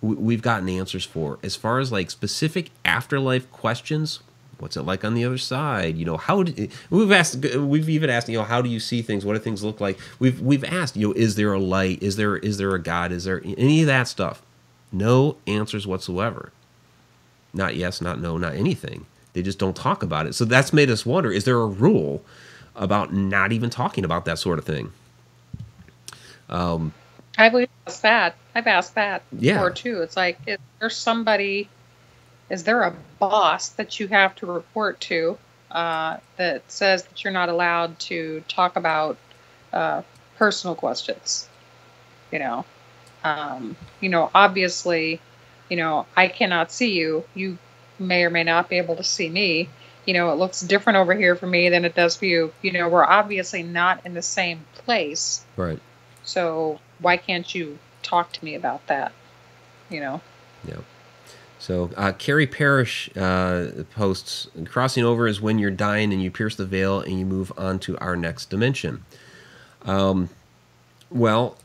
We've gotten answers for. As far as like specific afterlife questions, what's it like on the other side? We've even asked, how do you see things? What do things look like? We've asked, is there a light? Is there a God? Is there any of that stuff? No answers whatsoever. Not yes, not no, not anything. They just don't talk about it. So that's made us wonder, is there a rule about not even talking about that sort of thing? I've asked that. I've asked that Yeah. before too. It's like, is there a boss that you have to report to that says that you're not allowed to talk about personal questions? Obviously, I cannot see you. You may or may not be able to see me. It looks different over here for me than it does for you. We're obviously not in the same place. Right. So why can't you talk to me about that? Yeah. So Carrie Parrish posts, "Crossing over is when you're dying and you pierce the veil and you move on to our next dimension." Well,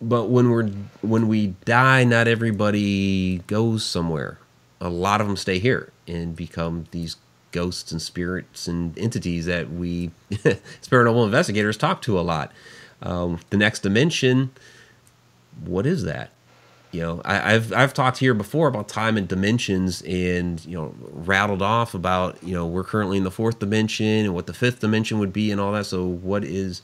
but when we die, not everybody goes somewhere. A lot of them stay here and become these ghosts and spirits and entities that we, as paranormal investigators, talk to a lot. The next dimension, what is that? I've talked here before about time and dimensions, and rattled off about we're currently in the fourth dimension and what the fifth dimension would be and all that. So what is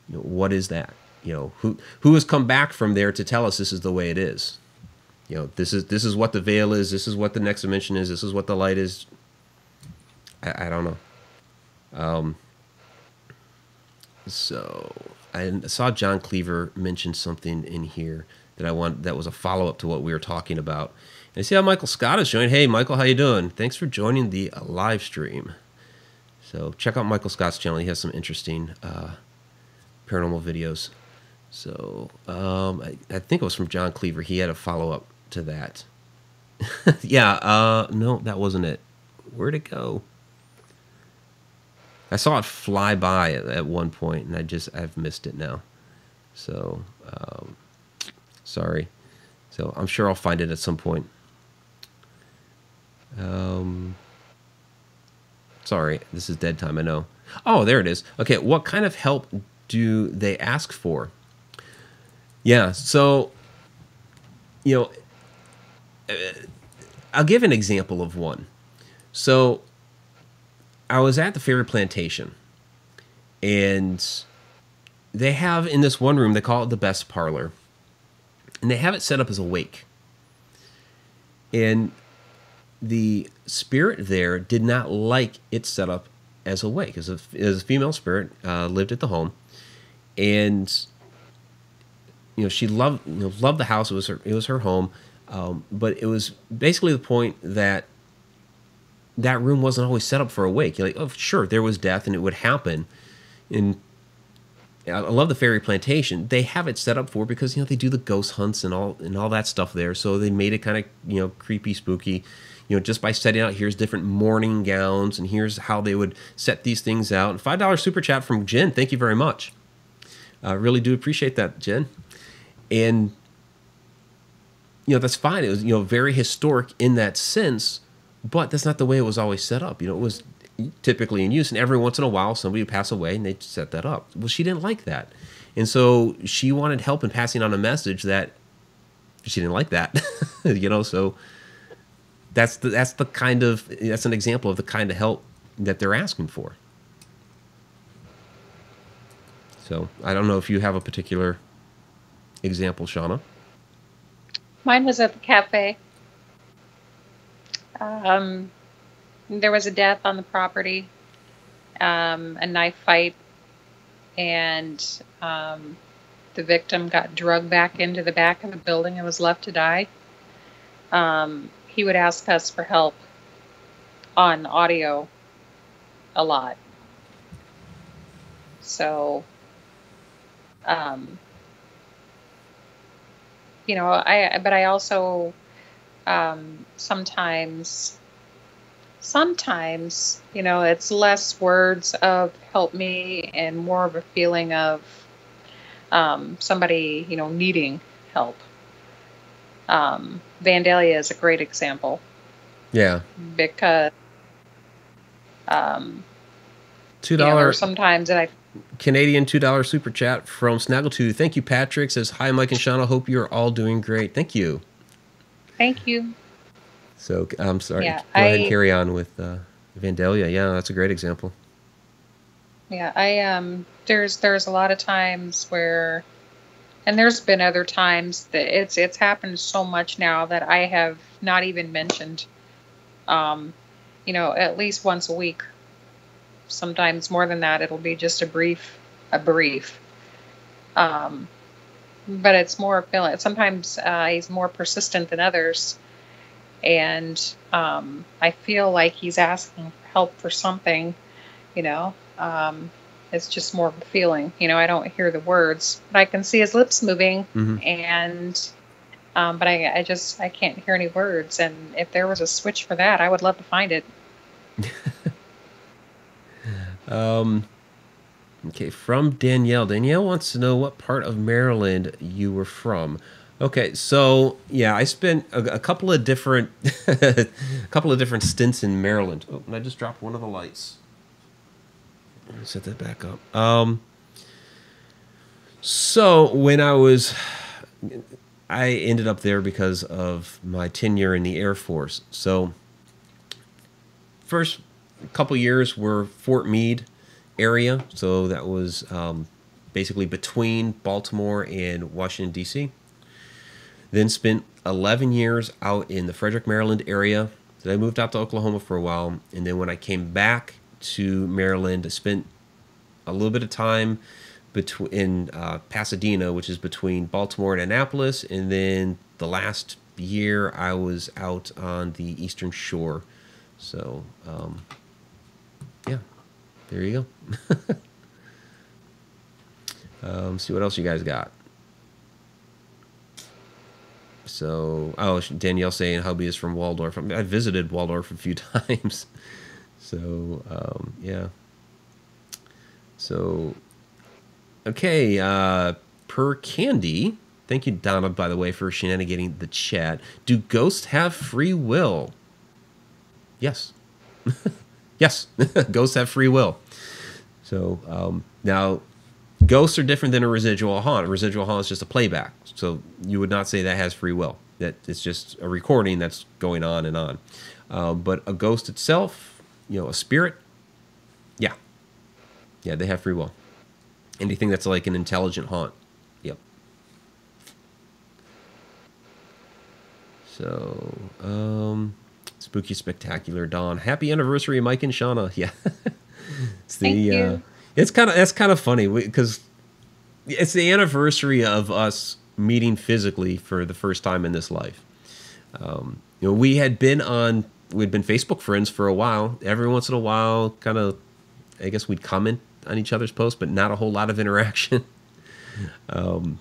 that? Who has come back from there to tell us this is the way it is? This is what the veil is. This is what the next dimension is. This is what the light is. I don't know. So I saw John Cleaver mention something in here that was a follow-up to what we were talking about. And I see how Michael Scott has joined. Hey, Michael, how you doing? Thanks for joining the live stream. So check out Michael Scott's channel. He has some interesting paranormal videos. So I think it was from John Cleaver. He had a follow-up to that. Yeah, no, that wasn't it. Where'd it go? I saw it fly by at one point, and I've missed it now. So, sorry. So I'm sure I'll find it at some point. Sorry, this is dead time, I know. Oh, there it is. Okay, what kind of help do they ask for? Yeah, so, I'll give an example of one. So, I was at the Fairy Plantation, and they have in this one room, they call it the best parlor, and they have it set up as a wake. And the spirit there did not like it set up as a wake. As a female spirit, lived at the home, and she loved the house. It was her home, but it was basically the point that room wasn't always set up for a wake. You're like, oh, sure, there was death and it would happen. And I love the Fairy Plantation. They have it set up for, because they do the ghost hunts and all that stuff there. So they made it kind of creepy, spooky. Just by setting out, here's different morning gowns, and here's how they would set these things out. And $5 super chat from Jen. Thank you very much. I really do appreciate that, Jen. And, that's fine. It was, very historic in that sense, but that's not the way it was always set up. It was typically in use, and every once in a while somebody would pass away and they'd set that up. Well, she didn't like that. And so she wanted help in passing on a message that she didn't like that. So that's an example of the kind of help that they're asking for. So I don't know if you have a particular example, Shauna. Mine was at the cafe. There was a death on the property, a knife fight, and the victim got drugged back into the back of the building and was left to die. He would ask us for help on audio a lot. So, I also sometimes, it's less words of help me and more of a feeling of somebody, needing help. Vandalia is a great example. Yeah. Because $2 sometimes, and Canadian $2 super chat from Snaggletooth. Thank you, Patrick. Says, hi, Mike and Shauna. Hope you're all doing great. Thank you. Thank you. So I'm sorry. Yeah, Go ahead and carry on with Vandalia. Yeah, that's a great example. Yeah, there's a lot of times where, and there's been other times that it's happened so much now that I have not even mentioned. At least once a week. Sometimes more than that, it'll be just a brief. But it's more feeling. Sometimes he's more persistent than others, and I feel like he's asking for help for something. It's just more of a feeling. I don't hear the words, but I can see his lips moving, and but I can't hear any words. And if there was a switch for that, I would love to find it. Okay, from Danielle. Danielle wants to know what part of Maryland you were from. Okay, so yeah, I spent a couple of different stints in Maryland. Oh, and I just dropped one of the lights. Let me set that back up. So when I ended up there because of my tenure in the Air Force. So first couple years were Fort Meade area, so that was basically between Baltimore and Washington, D.C. Then spent 11 years out in the Frederick, Maryland area. Then I moved out to Oklahoma for a while, and then when I came back to Maryland, I spent a little bit of time in Pasadena, which is between Baltimore and Annapolis, and then the last year I was out on the Eastern Shore. So, yeah, there you go. See what else you guys got. So, Danielle saying hubby is from Waldorf. I visited Waldorf a few times. So, yeah. So, okay, per Candy. Thank you, Donna, by the way, for shenanigating the chat. Do ghosts have free will? Yes. Yes, ghosts have free will. So now, ghosts are different than a residual haunt. A residual haunt is just a playback. So you would not say that has free will. That it's just a recording that's going on and on. But a ghost itself, a spirit, yeah, they have free will. Anything that's like an intelligent haunt, yep. So, Spooky Spectacular Dawn. Happy anniversary, Mike and Shauna. Yeah. Thank you. That's kind of funny because it's the anniversary of us meeting physically for the first time in this life. We'd been Facebook friends for a while. Every once in a while, kind of, I guess we'd comment on each other's posts, but not a whole lot of interaction. And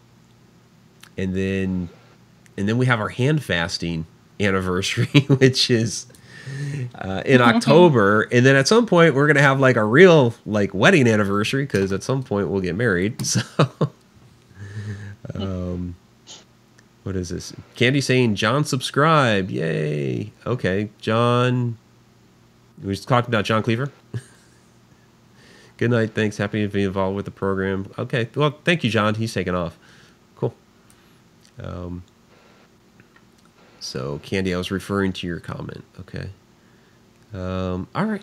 then we have our hand fasting anniversary, which is in October, and then at some point we're gonna have like a real wedding anniversary because at some point we'll get married. So What is this? Candy saying, John subscribed. Yay. Okay, John. We just talked about John Cleaver. Good night. Thanks. Happy to be involved with the program. Okay. Well, thank you, John. He's taking off. Cool. So, Candy, I was referring to your comment. Okay. All right.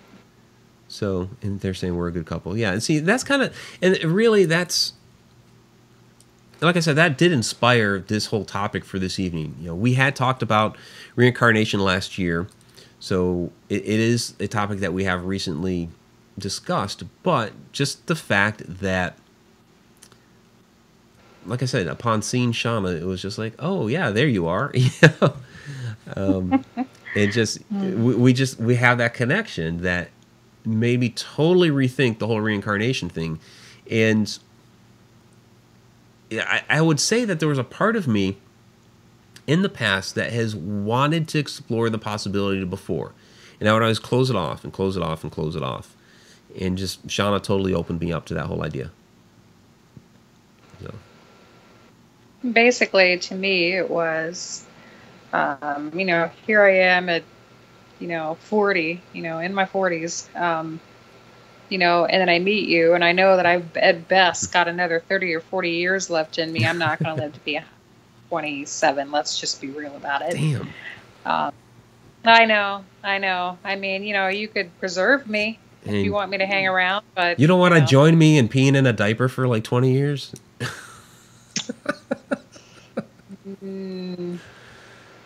So, and they're saying we're a good couple. Yeah. And see, that's kind of, and really that's, like I said, that did inspire this whole topic for this evening. You know, we had talked about reincarnation last year. So it is a topic that we have recently discussed, but just the fact that, like I said, upon seeing Shana, it was just like, oh yeah, there you are. You know, it just we have that connection that made me totally rethink the whole reincarnation thing, and I would say that there was a part of me in the past that has wanted to explore the possibility before, and I would always close it off and close it off and close it off, and just Shana totally opened me up to that whole idea. So. Basically, to me, it was, you know, here I am at, you know, 40, you know, in my 40s, you know, and then I meet you, and I know that I've at best got another 30 or 40 years left in me. I'm not going to live to be 27. Let's just be real about it. Damn. I know. I mean, you know, you could preserve me if you want me to hang around, but you don't want to join me in peeing in a diaper for like 20 years?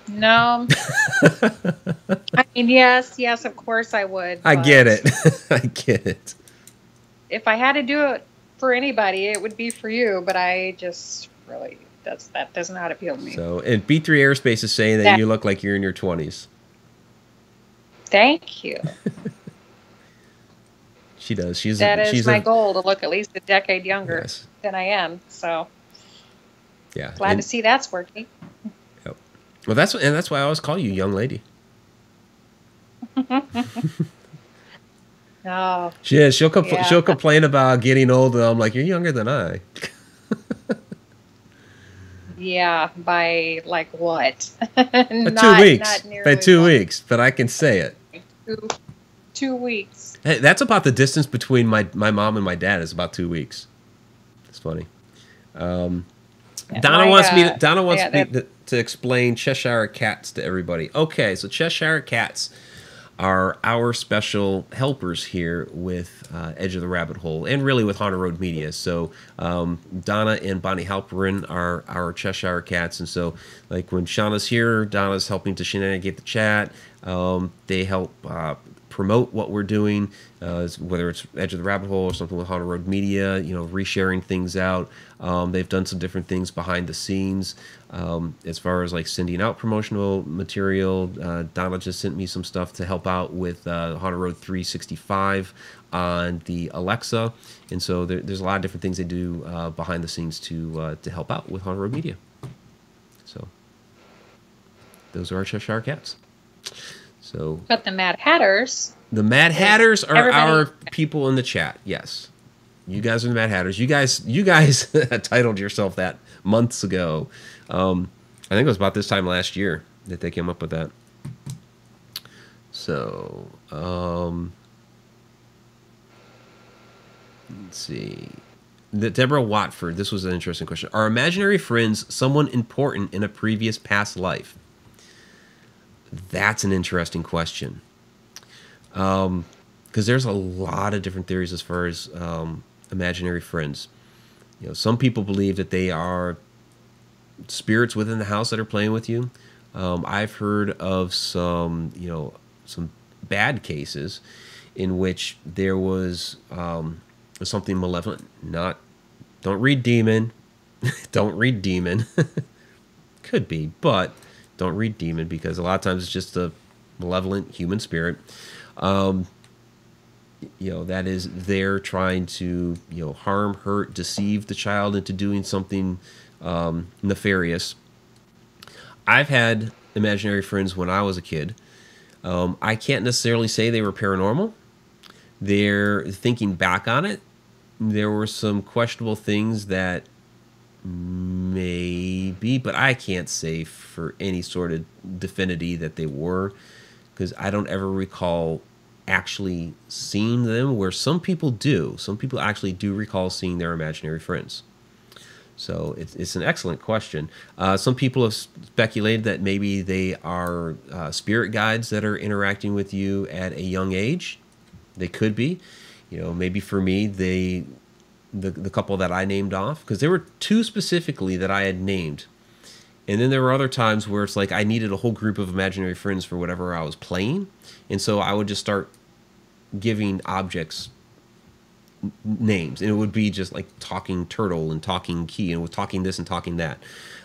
No. I mean, yes, of course I would. I get it. I get it. If I had to do it for anybody, it would be for you, but I just really, that does not appeal to me. So, and B3 Aerospace is saying that you look like you're in your 20s. Thank you. She does. She's my goal, to look at least a decade younger than I am. So, yeah, glad to see that's working. Yep. Well, that's why I always call you young lady. Oh. She'll complain about getting old, and I'm like, you're younger than I. Yeah, by like what? 2 weeks. By 2 weeks, but I can say it. 2 weeks. Hey, that's about the distance between my mom and my dad is about 2 weeks. It's funny. Donna wants me to explain Cheshire Cats to everybody. Okay, so Cheshire Cats are our special helpers here with Edge of the Rabbit Hole, and really with Haunted Road Media. So Donna and Bonnie Halperin are our Cheshire Cats, and so like when Shauna's here, Donna's helping to Shananigate the chat. They help promote what we're doing, whether it's Edge of the Rabbit Hole or something with Haunted Road Media, you know, resharing things out. They've done some different things behind the scenes as far as like sending out promotional material. Donna just sent me some stuff to help out with Haunted Road 365 on the Alexa, and so there's a lot of different things they do behind the scenes to help out with Haunted Road Media. So those are our Cheshire Cats. So, but the Mad Hatters. The Mad Hatters are our people in the chat. Yes, you guys are the Mad Hatters. You guys titled yourself that months ago. I think it was about this time last year that they came up with that. So, let's see. Deborah Watford. This was an interesting question. Are imaginary friends someone important in a previous past life? That's an interesting question. Because there's a lot of different theories as far as imaginary friends. You know, some people believe that they are spirits within the house that are playing with you. I've heard of some bad cases in which there was something malevolent. Don't read demon. Don't read demon. Could be, but don't read demon, because a lot of times it's just a malevolent human spirit, that is there trying to, harm, hurt, deceive the child into doing something nefarious. I've had imaginary friends when I was a kid. I can't necessarily say they were paranormal. They're thinking back on it. There were some questionable things that maybe be, but I can't say for any sort of definity that they were, because I don't ever recall actually seeing them, where some people do. Some people actually do recall seeing their imaginary friends. So it's an excellent question. Some people have speculated that maybe they are spirit guides that are interacting with you at a young age. They could be. You know, maybe for me, the couple that I named off, because there were two specifically that I had named. And then there were other times where it's like I needed a whole group of imaginary friends for whatever I was playing. And so I would just start giving objects names, and it would be just like talking turtle and talking key and with talking this and talking that,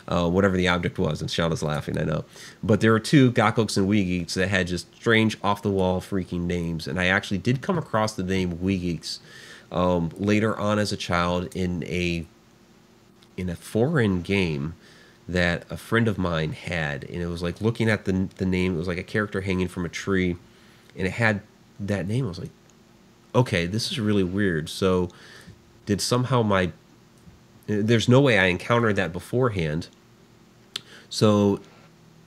whatever the object was. And Shauna's laughing, I know, but there were two Gakkoks and Weegeeks that had just strange off the wall freaking names, and I actually did come across the name Weegeeks later on as a child in a foreign game that a friend of mine had, and it was like looking at the name, it was like a character hanging from a tree, and it had that name. I was like, okay, this is really weird. So did somehow there's no way I encountered that beforehand. So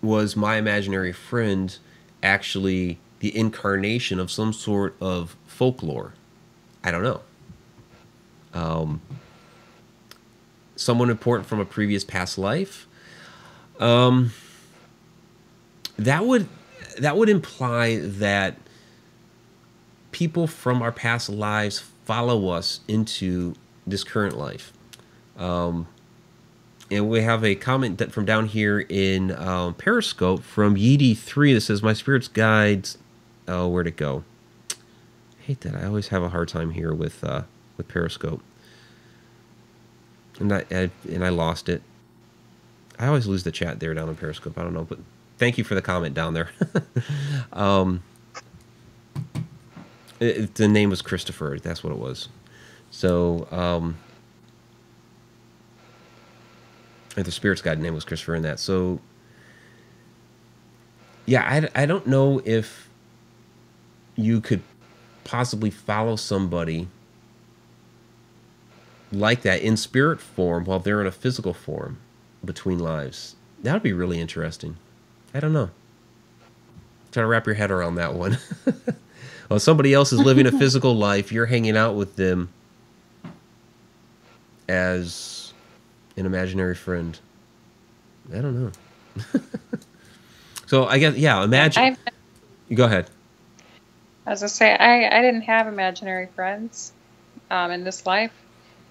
was my imaginary friend actually the incarnation of some sort of folklore? I don't know. Someone important from a previous past life? That would imply that people from our past lives follow us into this current life. And we have a comment from down here in Periscope from Yeedy3 that says, my spirit's guides, where'd it go? I hate that. I always have a hard time here with Periscope. And I lost it. I always lose the chat there down on Periscope. I don't know, but thank you for the comment down there. The name was Christopher. That's what it was. So, the spirit's guide name was Christopher in that. So, yeah, I don't know if you could possibly follow somebody like that in spirit form while they're in a physical form between lives. That would be really interesting. I don't know. Try to wrap your head around that one. Well, somebody else is living a physical life. You're hanging out with them as an imaginary friend. I don't know. So I guess, yeah, imagine. Go ahead. As I say, I didn't have imaginary friends in this life.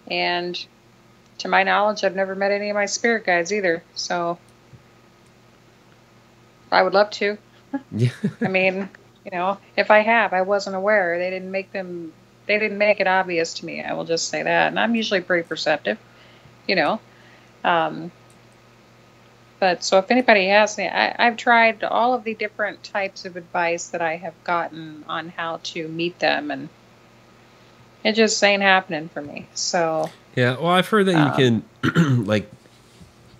And to my knowledge, I've never met any of my spirit guides either. So I would love to. Yeah. I mean, you know, if I have, I wasn't aware. They didn't make it obvious to me. I will just say that. And I'm usually pretty perceptive, you know. But so if anybody has any, I've tried all of the different types of advice that I have gotten on how to meet them, and it just ain't happening for me. So yeah, well, I've heard that you can like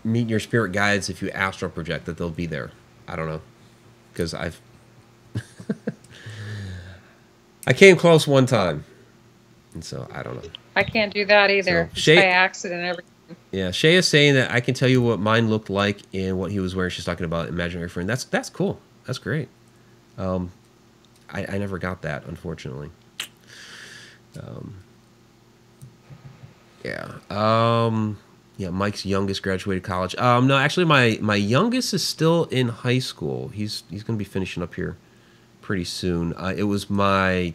meet your spirit guides if you astral project, that they'll be there. I don't know, because I came close one time, and so I don't know. I can't do that either. So, by accident, everything. Yeah, Shay is saying that I can tell you what mine looked like and what he was wearing. She's talking about imaginary friend. That's cool. That's great. I never got that, unfortunately. Yeah, Mike's youngest graduated college. No, actually, my youngest is still in high school. He's going to be finishing up here pretty soon. It was my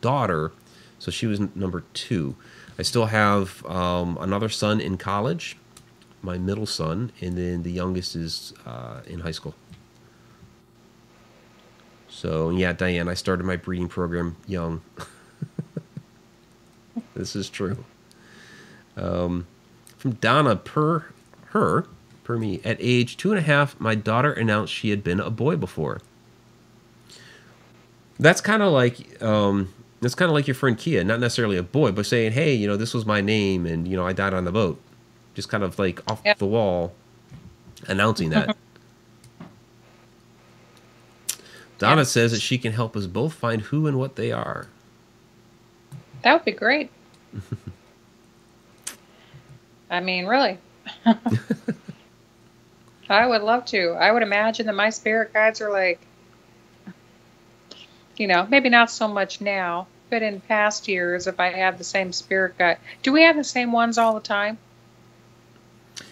daughter, so she was number 2. I still have another son in college, my middle son, and then the youngest is in high school. So, yeah, Diane, I started my breeding program young. This is true. From Donna, per me, at age 2.5, my daughter announced she had been a boy before. That's kind of like your friend Kia, not necessarily a boy, but saying, hey, you know, this was my name, and, you know, I died on the boat. Just kind of like off the wall announcing that. Donna says that she can help us both find who and what they are. That would be great. I mean, really. I would love to. I would imagine that my spirit guides are like, maybe not so much now, but in past years, if I have the same spirit guide, do we have the same ones all the time?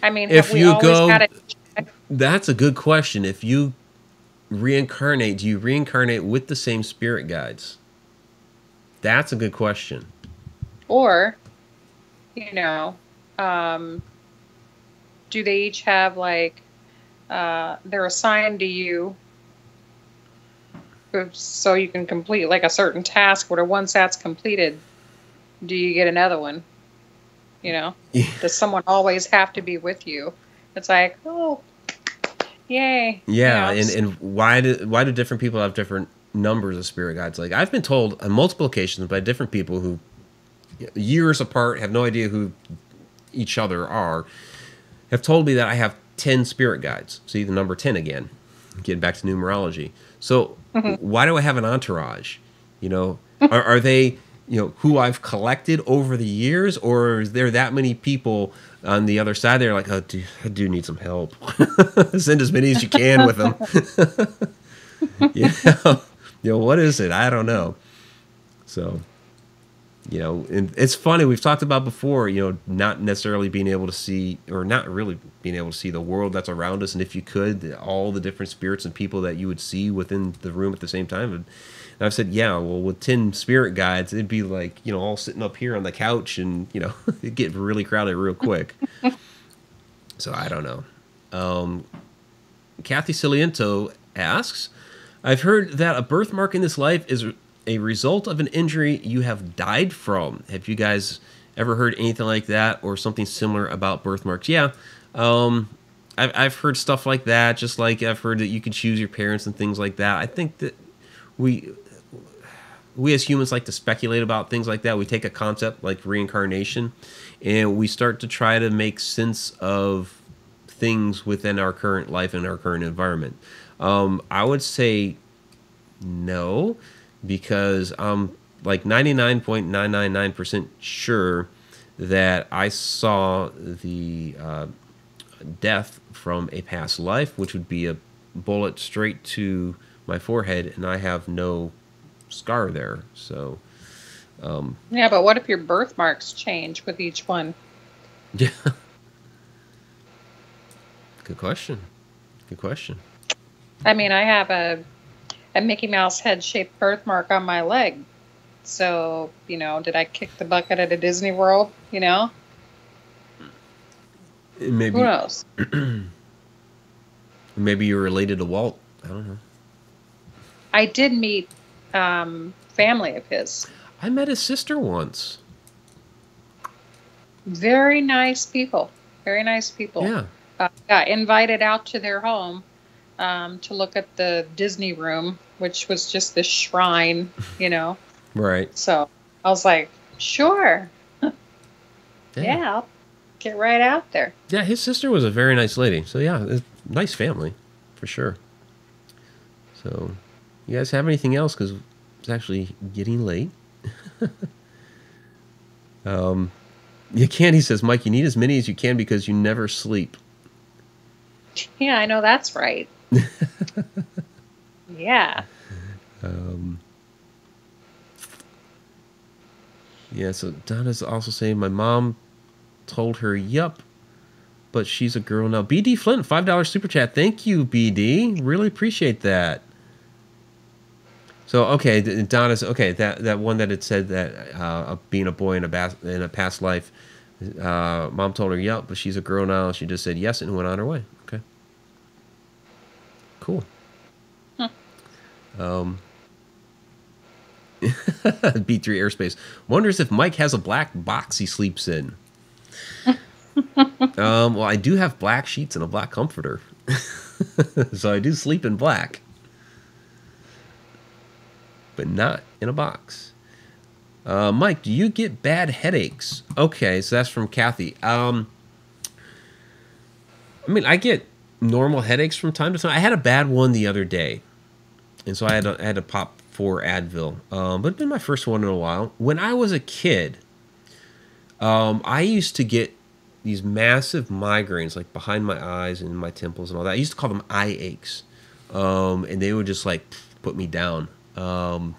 I mean, have If we you always go, had it? that's a good question. If you reincarnate, do you reincarnate with the same spirit guides? That's a good question. Or, you know, um, do they each have like, they're assigned to you so you can complete like a certain task, but once that's completed, do you get another one? Yeah. Does someone always have to be with you? It's like, oh, yay. Yeah, and why do different people have different numbers of spirit guides? Like I've been told on multiple occasions by different people who years apart have no idea who each other are, have told me that I have 10 spirit guides. See the number 10 again. Getting back to numerology. So why do I have an entourage? Are they, who I've collected over the years, or is there that many people on the other side? They're like, oh, I do need some help. Send as many as you can with them. What is it? I don't know. So, and it's funny. We've talked about before, not necessarily being able to see, or not really being able to see the world that's around us. And if you could, all the different spirits and people that you would see within the room at the same time. And I've said, yeah, well, with 10 spirit guides, it'd be like, all sitting up here on the couch and, it'd get really crowded real quick. So I don't know. Kathy Ciliento asks, I've heard that a birthmark in this life is a result of an injury you have died from. Have you guys ever heard anything like that or something similar about birthmarks? Yeah. I've heard stuff like that, just like I've heard that you can choose your parents and things like that. I think that we as humans like to speculate about things like that. We take a concept like reincarnation and we start to try to make sense of things within our current life and our current environment. I would say no, because I'm like 99.999% sure that I saw the death from a past life, which would be a bullet straight to my forehead, and I have no scar there. So, yeah, but what if your birthmarks change with each one? Yeah. Good question. I mean, I have a Mickey Mouse head-shaped birthmark on my leg. So, did I kick the bucket at a Disney World? Maybe. Who knows? Maybe you're related to Walt. I don't know. I did meet family of his. I met his sister once. Very nice people. Yeah. Got invited out to their home to look at the Disney room, which was just this shrine, Right. So I was like, sure. Yeah, I'll get right out there. Yeah, his sister was a very nice lady. So yeah, nice family, for sure. So, you guys have anything else? Because it's actually getting late. Candy says, Mike, you need as many as you can because you never sleep. Yeah, I know that's right. Yeah. Yeah, so Donna's also saying, my mom told her, yup, but she's a girl now. BD Flint, $5 super chat. Thank you, BD. Really appreciate that. So, okay, Donna's, okay, that one that had said that being a boy in a past life, mom told her, yup, but she's a girl now. She just said yes and went on her way. Okay. Cool. B3 Airspace wonders if Mike has a black box he sleeps in. Well, I do have black sheets and a black comforter. So I do sleep in black. But not in a box. Mike, do you get bad headaches? Okay, so that's from Kathy. I mean, I get normal headaches from time to time. I had a bad one the other day. And so I had to pop 4 Advil. But it's been my first one in a while. When I was a kid, I used to get, these massive migraines, like behind my eyes and my temples and all that. I used to call them eye aches, and they would just like put me down. I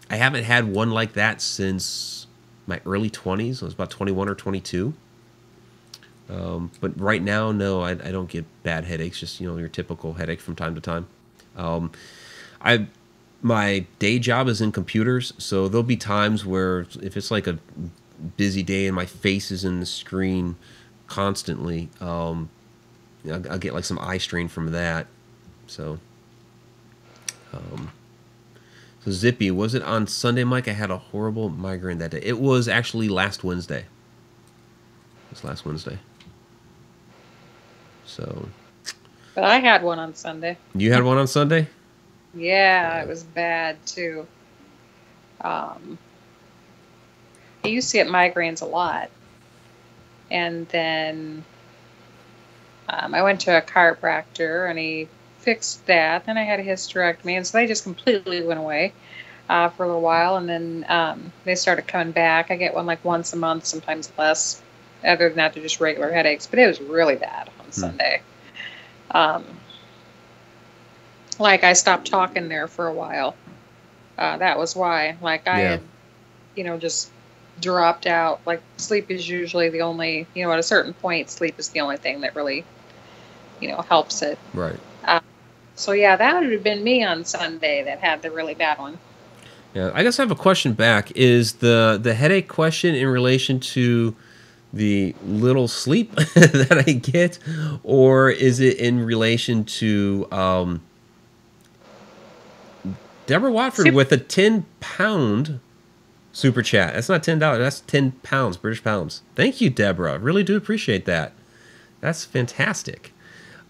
haven't had one like that since my early 20s. I was about 21 or 22. But right now, no, I don't get bad headaches. Just, you know, your typical headache from time to time. My day job is in computers, so there'll be times where if it's like a busy day and my face is in the screen constantly, I'll get like some eye strain from that. So, so Zippy, was it on Sunday, Mike? I had a horrible migraine that day. It was actually last Wednesday. It was last Wednesday. So. But I had one on Sunday. You had one on Sunday? Yeah, it was bad too. I used to get migraines a lot. And then I went to a chiropractor and he fixed that. Then I had a hysterectomy, and so they just completely went away for a little while. And then they started coming back. I get one like once a month, sometimes less. Other than that, they're just regular headaches. But it was really bad on Sunday. Like I stopped talking there for a while. That was why. Like I had, you know, just dropped out. Like sleep is usually the only, you know, at a certain point, sleep is the only thing that really, you know, helps it. Right. So yeah, that would have been me on Sunday that had the really bad one. Yeah, I guess I have a question back. Is the headache question in relation to the little sleep that I get, or is it in relation to Deborah Watford with a 10-pound super chat? That's not $10. That's 10 pounds, British pounds. Thank you, Deborah. Really do appreciate that. That's fantastic.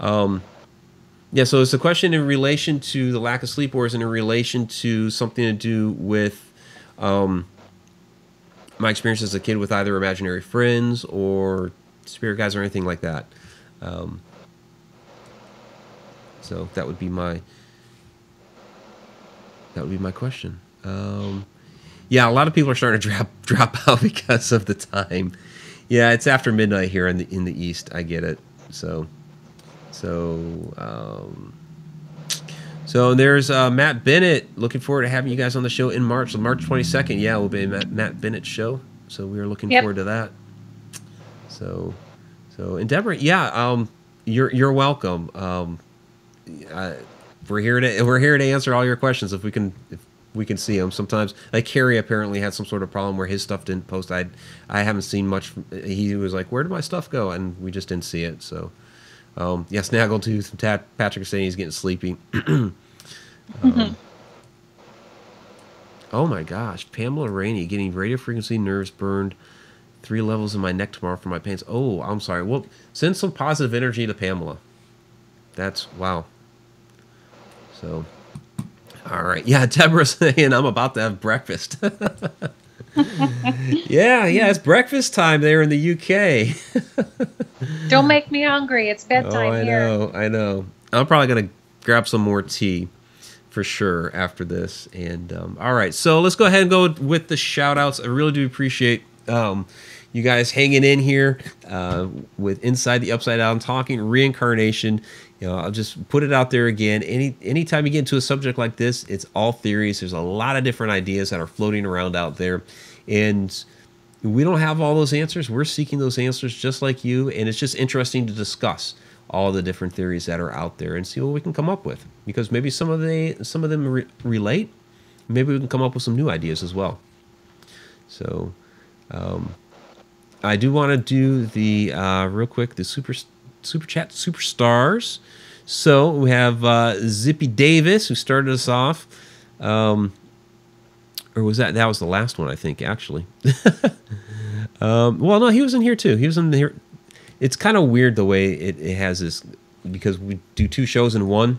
Yeah, so is the question in relation to the lack of sleep, or is it in relation to something to do with my experience as a kid with either imaginary friends or spirit guides or anything like that? So that would be my question. Yeah, a lot of people are starting to drop out because of the time. Yeah, it's after midnight here in the East. I get it. So there's Matt Bennett. Looking forward to having you guys on the show in March. So March 22nd. Yeah, will be Matt Bennett's show. So we are looking forward to that. So and Deborah, yeah, you're welcome. We're here to answer all your questions if we can see them. Sometimes, like Carrie apparently had some sort of problem where his stuff didn't post. I haven't seen much. He was like, "Where did my stuff go?" And we just didn't see it. So. Yeah, Snaggletooth. Patrick is saying he's getting sleepy. Oh my gosh, Pamela Rainey getting radio frequency nerves burned 3 levels in my neck tomorrow for my pains. Oh, I'm sorry. Well, send some positive energy to Pamela. That's wow. So, all right. Yeah, Deborah's saying I'm about to have breakfast. Yeah, it's breakfast time there in the UK. Don't make me hungry. It's bedtime here. I know. I'm probably going to grab some more tea for sure after this. And all right, so let's go ahead and go with the shout outs. I really do appreciate you guys hanging in here with Inside the Upside Down, talking reincarnation. You know, I'll just put it out there again. Anytime you get into a subject like this, it's all theories. There's a lot of different ideas that are floating around out there. And we don't have all those answers. We're seeking those answers just like you. And it's just interesting to discuss all the different theories that are out there and see what we can come up with. Because maybe some of them relate. Maybe we can come up with some new ideas as well. So I do want to do the, real quick, the super chat superstars. So we have Zippy Davis, who started us off. Or was that was the last one, I think, actually. Well, no, he was in here too. He was in here. It's kind of weird the way it has this, because we do 2 shows in one.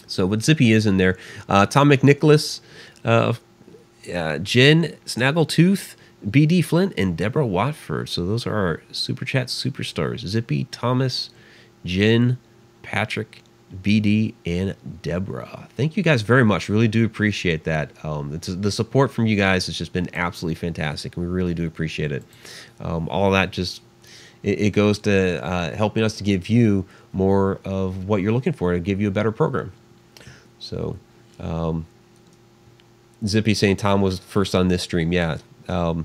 So, but Zippy is in there. Tom McNicholas, Jen Snaggletooth, BD Flint, and Deborah Watford. So those are our Super Chat superstars. Zippy, Thomas, Jen, Patrick, BD, and Deborah. Thank you guys very much. Really do appreciate that. The support from you guys has just been absolutely fantastic, and we really do appreciate it. All that just it goes to helping us to give you more of what you're looking for, to give you a better program. So, Zippy saying Tom was first on this stream. Yeah, I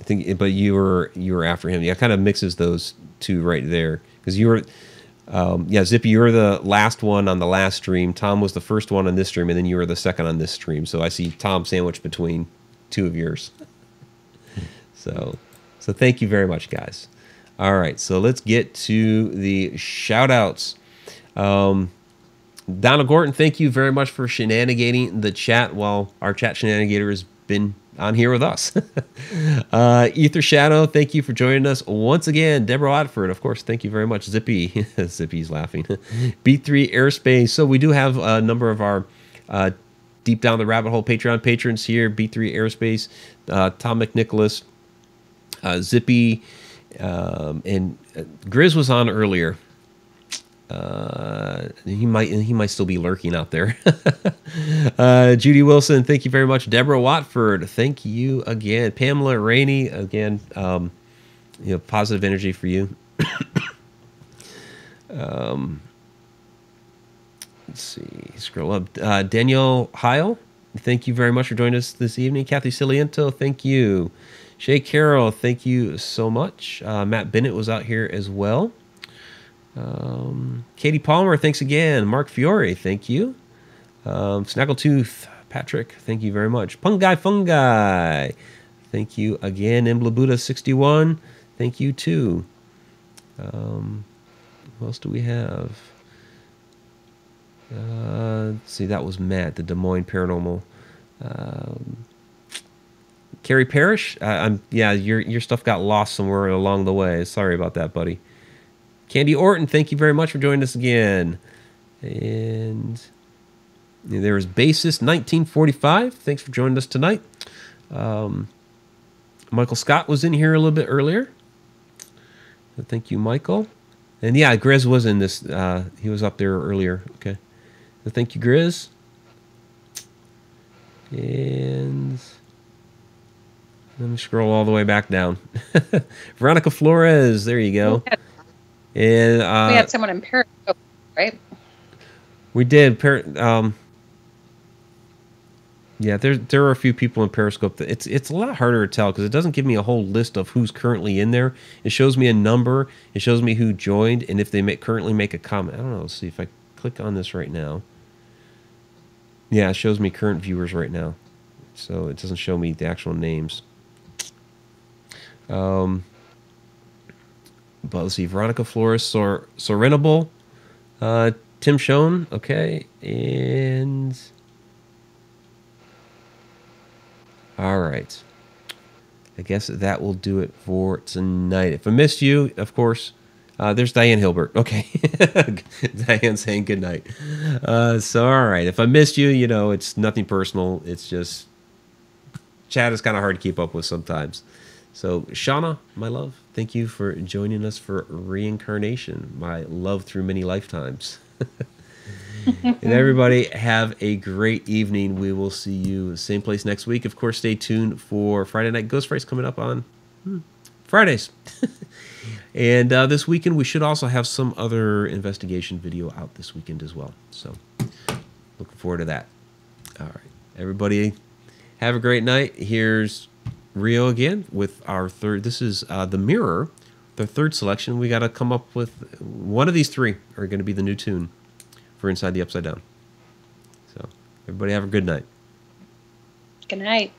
think, but you were after him. Yeah, it kind of mixes those two right there, because you were. Yeah, Zippy, you were the last one on the last stream. Tom was the first one on this stream, and then you were the second on this stream. So I see Tom sandwiched between two of yours. So thank you very much, guys. All right, so let's get to the shout-outs. Donna Gorton, thank you very much for shenanigating the chat while our chat shenanigator has been on here with us. Ether Shadow, thank you for joining us once again. Deborah Watford, of course, thank you very much. Zippy, Zippy's laughing. B3 Airspace. So we do have a number of our Deep Down the Rabbit Hole Patreon patrons here. B3 Airspace, Tom McNicholas, Zippy, and Grizz was on earlier. He might still be lurking out there. Judy Wilson, thank you very much. Deborah Watford, thank you again. Pamela Rainey, again, positive energy for you. Let's see, scroll up. Danielle Heil, thank you very much for joining us this evening. Kathy Ciliento, thank you. Shay Carroll, thank you so much. Matt Bennett was out here as well. Katie Palmer, thanks again. Mark Fiore, thank you. Snaggletooth, Patrick, thank you very much. Fungi, thank you again. Embla Buddha 61, thank you too. Who else do we have? Let's see, that was Matt, the Des Moines Paranormal. Carrie Parrish, your stuff got lost somewhere along the way. Sorry about that, buddy. Candy Orton, thank you very much for joining us again. And there is Bassist 1945. Thanks for joining us tonight. Michael Scott was in here a little bit earlier. So thank you, Michael. And yeah, Grizz was in this. He was up there earlier. Okay. So thank you, Grizz. And let me scroll all the way back down. Veronica Flores, there you go. And we had someone in Periscope, right? We did. Yeah, there are a few people in Periscope. It's a lot harder to tell because it doesn't give me a whole list of who's currently in there. It shows me a number. It shows me who joined and if they currently make a comment. I don't know. Let's see if I click on this right now. Yeah, it shows me current viewers right now. So it doesn't show me the actual names. But let's see, Veronica Flores, Sorenable, Tim Schoen, okay, and all right. I guess that will do it for tonight. If I missed you, of course, there's Diane Hilbert. Okay, Diane saying good night. So all right, if I missed you, it's nothing personal. It's just chat is kind of hard to keep up with sometimes. So, Shana, my love, thank you for joining us for Reincarnation, my love through many lifetimes. And everybody, have a great evening. We will see you same place next week. Of course, stay tuned for Friday Night Ghost Frights coming up on Fridays. And this weekend, we should also have some other investigation video out this weekend as well. So, looking forward to that. All right, everybody, have a great night. Here's Rio again with our third. This is The Mirror, the third selection. We got to come up with one of these three are going to be the new tune for Inside the Upside Down. So everybody have a good night. Good night.